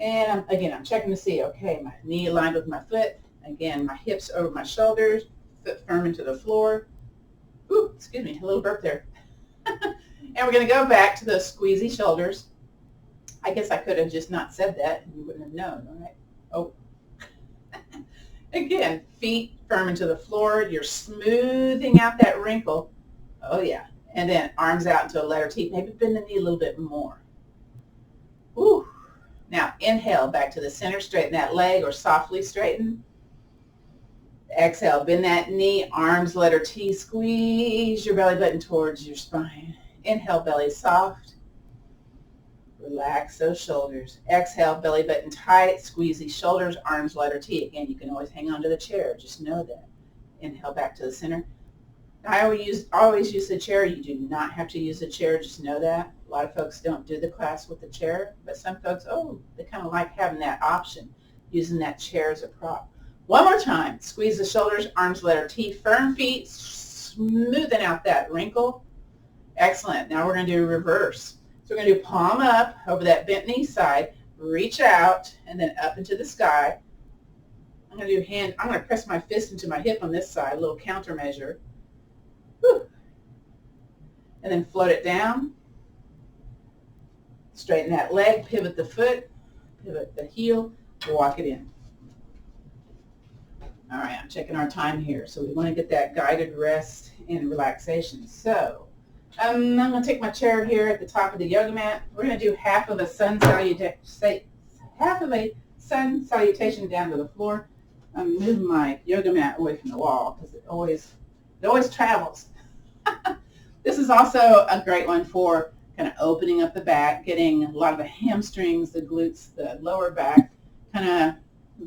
And I'm checking to see, okay, my knee aligned with my foot. Again, my hips over my shoulders, foot firm into the floor. Ooh, excuse me, a little burp there. And we're going to go back to those squeezy shoulders. I guess I could have just not said that and you wouldn't have known, all right? Oh. Again, feet firm into the floor. You're smoothing out that wrinkle. Oh, yeah. And then arms out into a letter T. Maybe bend the knee a little bit more. Woo. Now, inhale back to the center. Straighten that leg or softly straighten. Exhale, bend that knee, arms, letter T, squeeze your belly button towards your spine. Inhale, belly soft. Relax those shoulders. Exhale, belly button tight, squeeze these shoulders, arms, letter T. Again, you can always hang on to the chair. Just know that. Inhale back to the center. I always use the chair. You do not have to use the chair. Just know that. A lot of folks don't do the class with the chair, but some folks, they kind of like having that option, using that chair as a prop. One more time. Squeeze the shoulders, arms, letter T, firm feet, smoothing out that wrinkle. Excellent. Now we're going to do reverse. So we're going to do palm up over that bent knee side, reach out, and then up into the sky. I'm going to press my fist into my hip on this side, a little counter measure. Whew. And then float it down. Straighten that leg, pivot the foot, pivot the heel, walk it in. All right, I'm checking our time here. So we want to get that guided rest and relaxation. So I'm going to take my chair here at the top of the yoga mat. We're going to do half of a sun salutation down to the floor. I'm moving my yoga mat away from the wall because it always travels. This is also a great one for kind of opening up the back, getting a lot of the hamstrings, the glutes, the lower back, kind of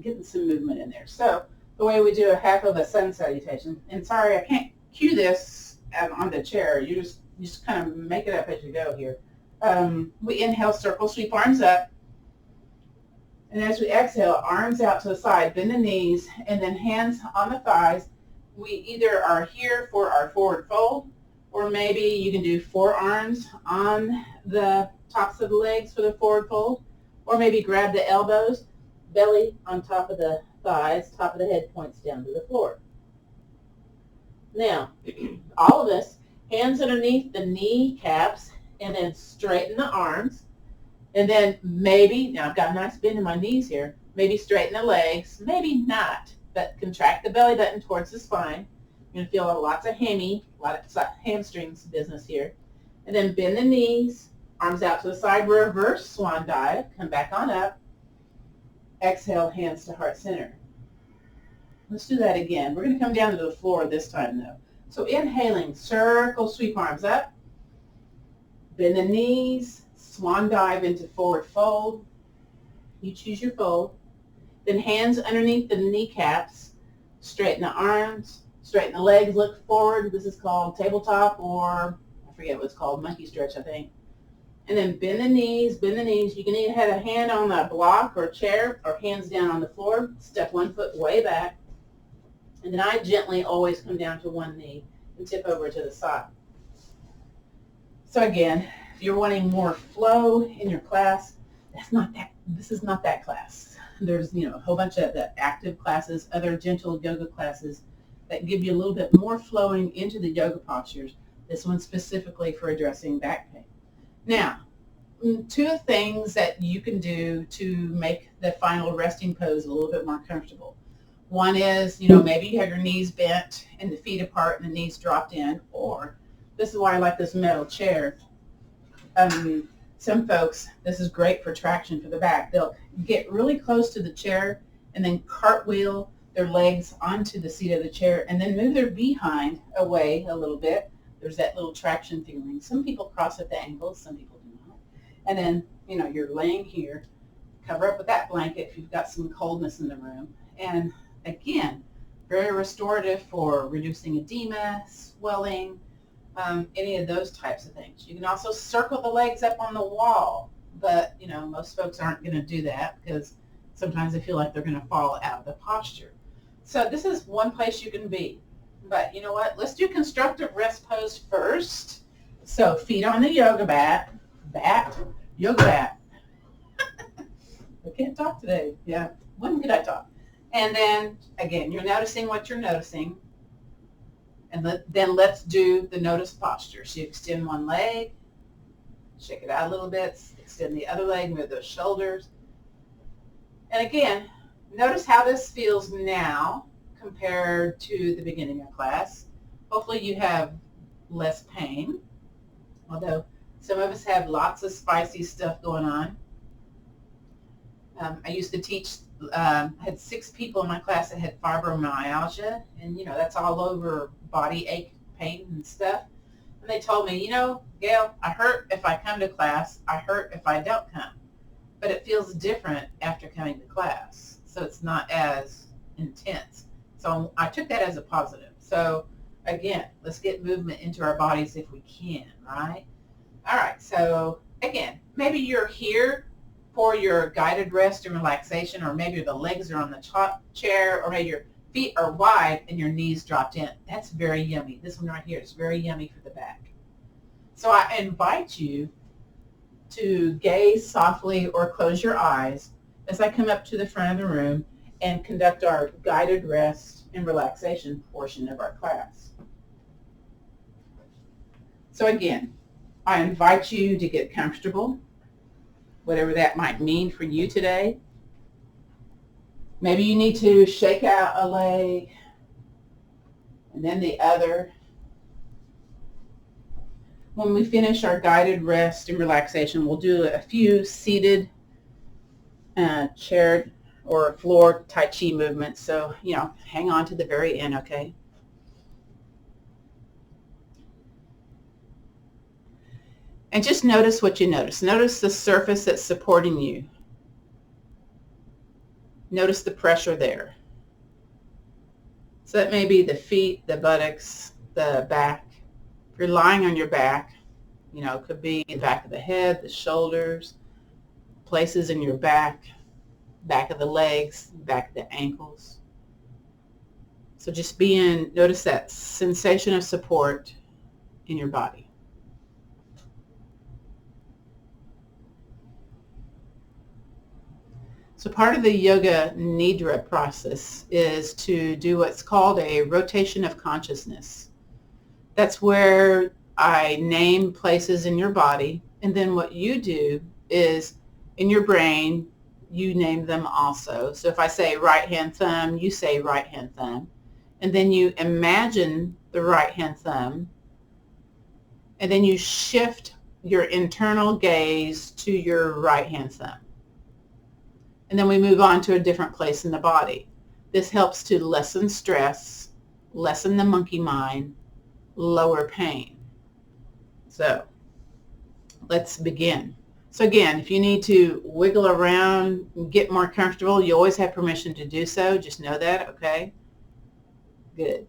getting some movement in there. So the way we do a half of a sun salutation, and sorry, I can't cue this on the chair. You just kind of make it up as you go here. We inhale, circle, sweep arms up. And as we exhale, arms out to the side, bend the knees, and then hands on the thighs. We either are here for our forward fold, or maybe you can do forearms on the tops of the legs for the forward fold, or maybe grab the elbows, belly on top of the thighs, top of the head points down to the floor. Now, all of us, hands underneath the knee caps, and then straighten the arms. And then maybe, now I've got a nice bend in my knees here, maybe straighten the legs, maybe not, but contract the belly button towards the spine. You're going to feel lots of hamstrings business here. And then bend the knees, arms out to the side, reverse swan dive, come back on up. Exhale, hands to heart center. Let's do that again. We're going to come down to the floor this time though. So inhaling, circle, sweep arms up. Bend the knees, swan dive into forward fold. You choose your fold. Then hands underneath the kneecaps. Straighten the arms, straighten the legs, look forward. This is called tabletop, or I forget what it's called, monkey stretch, I think. And then bend the knees, bend the knees. You can either have a hand on the block or chair or hands down on the floor. Step one foot way back. And then I gently always come down to one knee and tip over to the side. So again, if you're wanting more flow in your class, this is not that class. There's, a whole bunch of the active classes, other gentle yoga classes that give you a little bit more flowing into the yoga postures. This one's specifically for addressing back pain. Now, two things that you can do to make the final resting pose a little bit more comfortable. One is, maybe you have your knees bent and the feet apart and the knees dropped in, or this is why I like this metal chair. Some folks, this is great for traction for the back. They'll get really close to the chair and then cartwheel their legs onto the seat of the chair and then move their behind away a little bit. There's that little traction feeling. Some people cross at the ankles, some people do not. And then, you're laying here, cover up with that blanket if you've got some coldness in the room. And again, very restorative for reducing edema, swelling, any of those types of things. You can also circle the legs up on the wall, but most folks aren't going to do that because sometimes they feel like they're going to fall out of the posture. So this is one place you can be. But you know what? Let's do constructive rest pose first. So feet on the yoga yoga mat. I can't talk today. Yeah, when could I talk? And then again, you're noticing what you're noticing. And then let's do the notice posture. So you extend one leg, shake it out a little bit, extend the other leg, move those shoulders. And again, notice how this feels now compared to the beginning of class. Hopefully you have less pain, although some of us have lots of spicy stuff going on. I used to teach, I had 6 people in my class that had fibromyalgia, and that's all over body ache, pain and stuff. And they told me, Gail, I hurt if I come to class, I hurt if I don't come. But it feels different after coming to class, so it's not as intense. So I took that as a positive. So again, let's get movement into our bodies if we can, right? All right, so again, maybe you're here for your guided rest and relaxation, or maybe the legs are on the top chair, or maybe your feet are wide and your knees dropped in. That's very yummy. This one right here is very yummy for the back. So I invite you to gaze softly or close your eyes as I come up to the front of the room and conduct our guided rest and relaxation portion of our class. So again, I invite you to get comfortable, whatever that might mean for you today. Maybe you need to shake out a leg and then the other. When we finish our guided rest and relaxation, we'll do a few seated, chair or floor Tai Chi movements. So, hang on to the very end, okay? And just notice what you notice. Notice the surface that's supporting you. Notice the pressure there. So that may be the feet, the buttocks, the back. If you're lying on your back, it could be the back of the head, the shoulders, places in your back of the legs, back of the ankles. So just notice that sensation of support in your body. So part of the yoga nidra process is to do what's called a rotation of consciousness. That's where I name places in your body, and then what you do is in your brain, you name them also. So if I say right hand thumb, you say right hand thumb, and then you imagine the right hand thumb, and then you shift your internal gaze to your right hand thumb. And then we move on to a different place in the body. This helps to lessen stress, lessen the monkey mind, lower pain. So let's begin. So again, if you need to wiggle around and get more comfortable, you always have permission to do so. Just know that, okay? Good.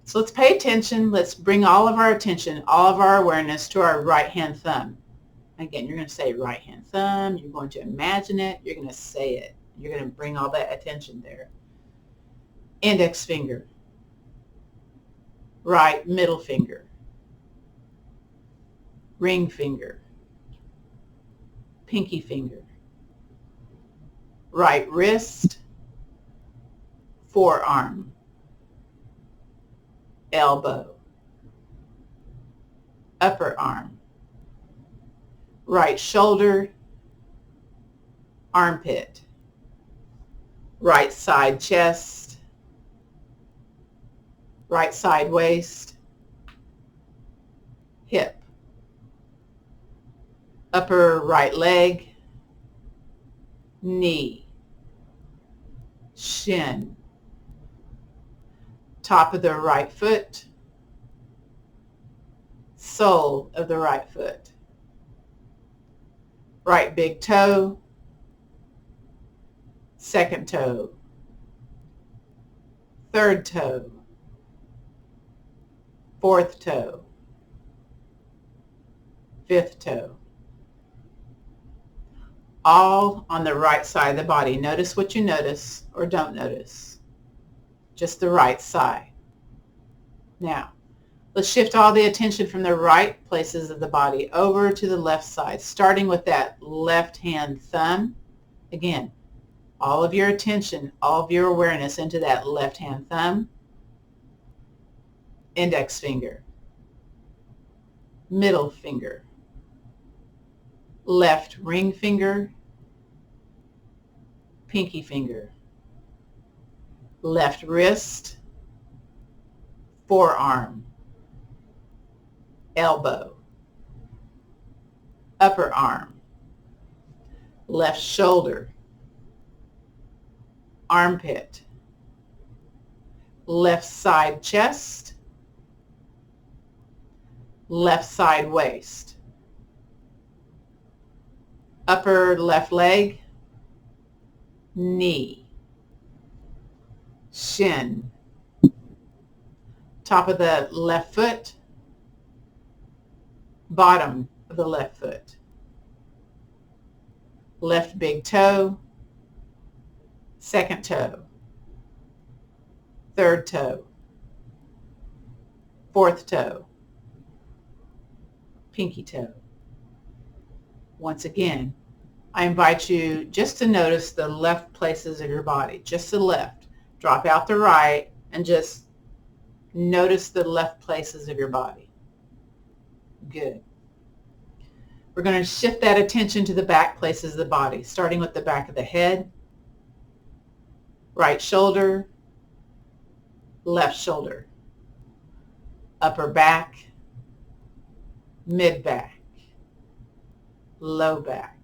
So let's pay attention. Let's bring all of our attention, all of our awareness to our right hand thumb. Again, you're going to say right hand thumb. You're going to imagine it. You're going to say it. You're going to bring all that attention there. Index finger. Right middle finger. Ring finger. Pinky finger. Right wrist. Forearm. Elbow. Upper arm. Right shoulder. Armpit. Right side chest. Right side waist. Hip. Upper right leg. Knee. Shin. Top of the right foot. Sole of the right foot. Right big toe. Second toe. Third toe. Fourth toe. Fifth toe. All on the right side of the body. Notice what you notice or don't notice. Just the right side. Now, let's shift all the attention from the right places of the body over to the left side, starting with that left hand thumb. Again, all of your attention, all of your awareness into that left hand thumb. Index finger. Middle finger. Left ring finger. Pinky finger. Left wrist. Forearm. Elbow. Upper arm. Left shoulder. Armpit. Left side chest. Left side waist. Upper left leg. Knee. Shin. Top of the left foot. Bottom of the left foot. Left big toe. Second toe. Third toe. Fourth toe. Pinky toe. Once again, I invite you just to notice the left places of your body, just the left. Drop out the right and just notice the left places of your body. Good. We're going to shift that attention to the back places of the body, starting with the back of the head, right shoulder, left shoulder, upper back, mid back, low back,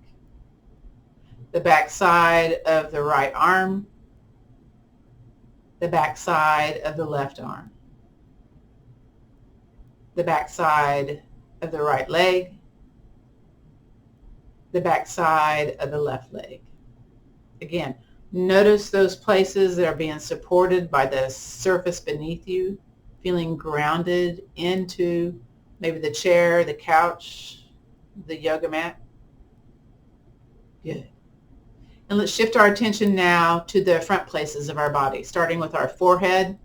the back side of the right arm, the back side of the left arm, the back side of the right leg, the back side of the left leg. Again, notice those places that are being supported by the surface beneath you, feeling grounded into maybe the chair, the couch, the yoga mat. Good. And let's shift our attention now to the front places of our body, starting with our forehead,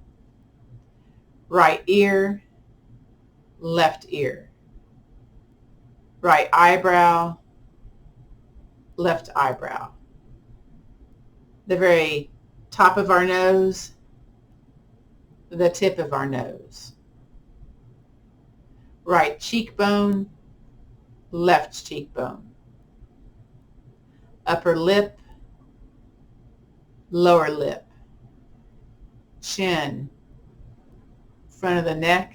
right ear, left ear, right eyebrow, left eyebrow, the very top of our nose, the tip of our nose, right cheekbone, left cheekbone, upper lip, lower lip, chin, front of the neck,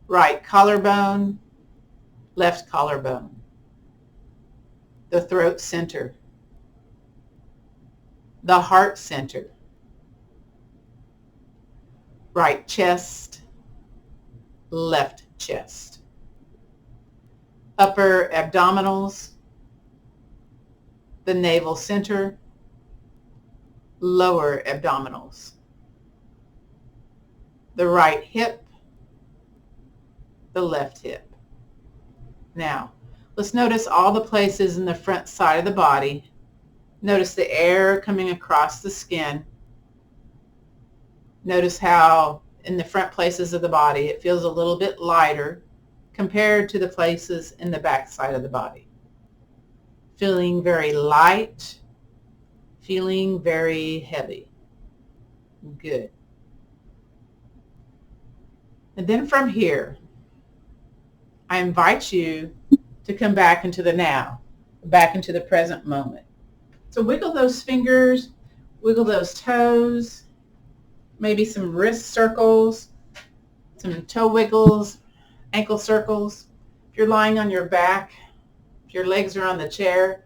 right collarbone, left collarbone, the throat center, the heart center, right chest, left chest. Upper abdominals, the navel center, lower abdominals, the right hip, the left hip. Now, let's notice all the places in the front side of the body. Notice the air coming across the skin. Notice how in the front places of the body it feels a little bit lighter compared to the places in the back side of the body. Feeling very light, feeling very heavy. Good. And then from here, I invite you to come back into the now, back into the present moment. So wiggle those fingers, wiggle those toes, maybe some wrist circles, some toe wiggles, ankle circles. If you're lying on your back, if your legs are on the chair,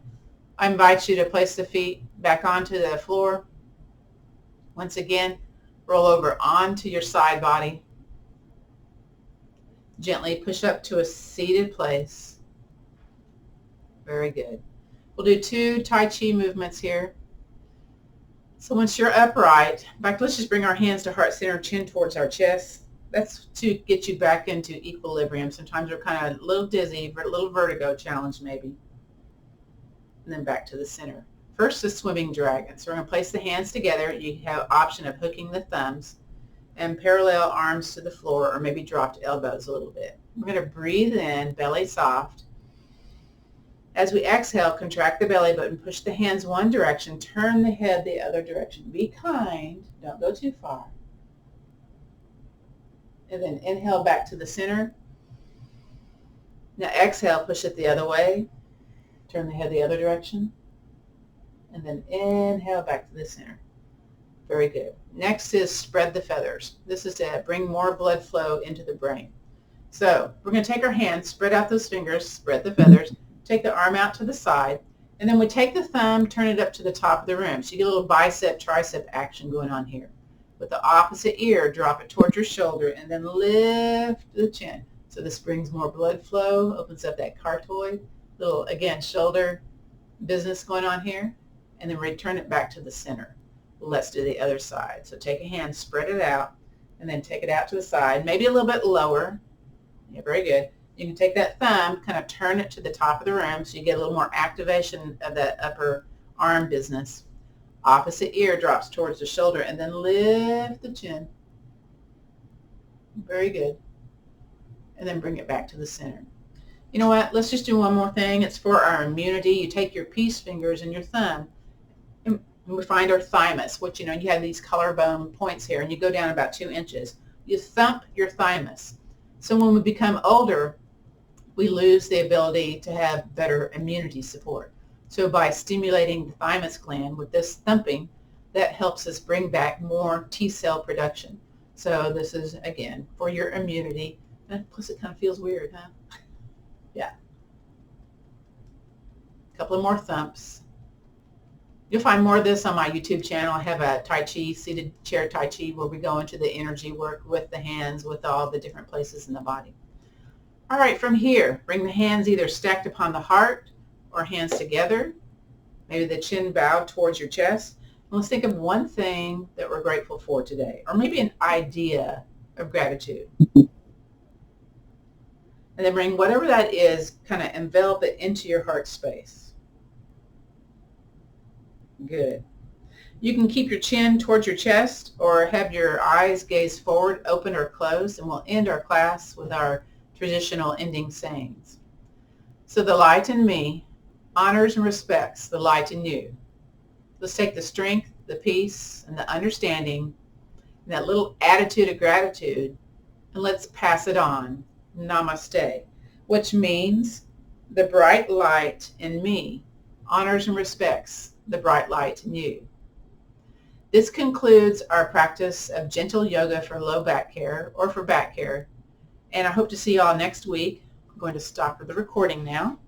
I invite you to place the feet back onto the floor. Once again, roll over onto your side body. Gently push up to a seated place. Very good. We'll do 2 Tai Chi movements here. So once you're upright, let's just bring our hands to heart center, chin towards our chest. That's to get you back into equilibrium. Sometimes we're kind of a little dizzy, a little vertigo challenge maybe. And then back to the center. First, the swimming dragon. So we're going to place the hands together. You have option of hooking the thumbs and parallel arms to the floor, or maybe dropped elbows a little bit. We're going to breathe in, belly soft. As we exhale, contract the belly button, push the hands one direction, turn the head the other direction. Be kind, don't go too far. And then inhale back to the center. Now exhale, push it the other way, turn the head the other direction. And then inhale back to the center. Very good. Next is spread the feathers. This is to bring more blood flow into the brain. So we're going to take our hands, spread out those fingers, spread the feathers, take the arm out to the side, and then we take the thumb, turn it up to the top of the room. So you get a little bicep, tricep action going on here. With the opposite ear, drop it towards your shoulder, and then lift the chin. So this brings more blood flow, opens up that carotid. Little, again, shoulder business going on here, and then return it back to the center. Let's do the other side. So take a hand, spread it out, and then take it out to the side, maybe a little bit lower. Yeah, very good. You can take that thumb, kind of turn it to the top of the room so you get a little more activation of that upper arm business. Opposite ear drops towards the shoulder, and then lift the chin. Very good. And then bring it back to the center. You know what? Let's just do one more thing. It's for our immunity. You take your peace fingers and your thumb, and we find our thymus, which, you have these collarbone points here, and you go down about 2 inches. You thump your thymus. So when we become older, we lose the ability to have better immunity support. So by stimulating the thymus gland with this thumping, that helps us bring back more T cell production. So this is, again, for your immunity. And plus it kind of feels weird, huh? Yeah. A couple of more thumps. You'll find more of this on my YouTube channel. I have a Tai Chi, seated chair Tai Chi, where we go into the energy work with the hands, with all the different places in the body. All right, from here, bring the hands either stacked upon the heart or hands together. Maybe the chin bowed towards your chest. And let's think of one thing that we're grateful for today, or maybe an idea of gratitude. And then bring whatever that is, kind of envelop it into your heart space. Good. You can keep your chin towards your chest or have your eyes gaze forward, open or closed, and we'll end our class with our traditional ending sayings. So the light in me honors and respects the light in you. Let's take the strength, the peace, and the understanding, and that little attitude of gratitude, and let's pass it on. Namaste, which means the bright light in me honors and respects the bright light in you. This concludes our practice of gentle yoga for low back care or for back care. And I hope to see you all next week. I'm going to stop the recording now.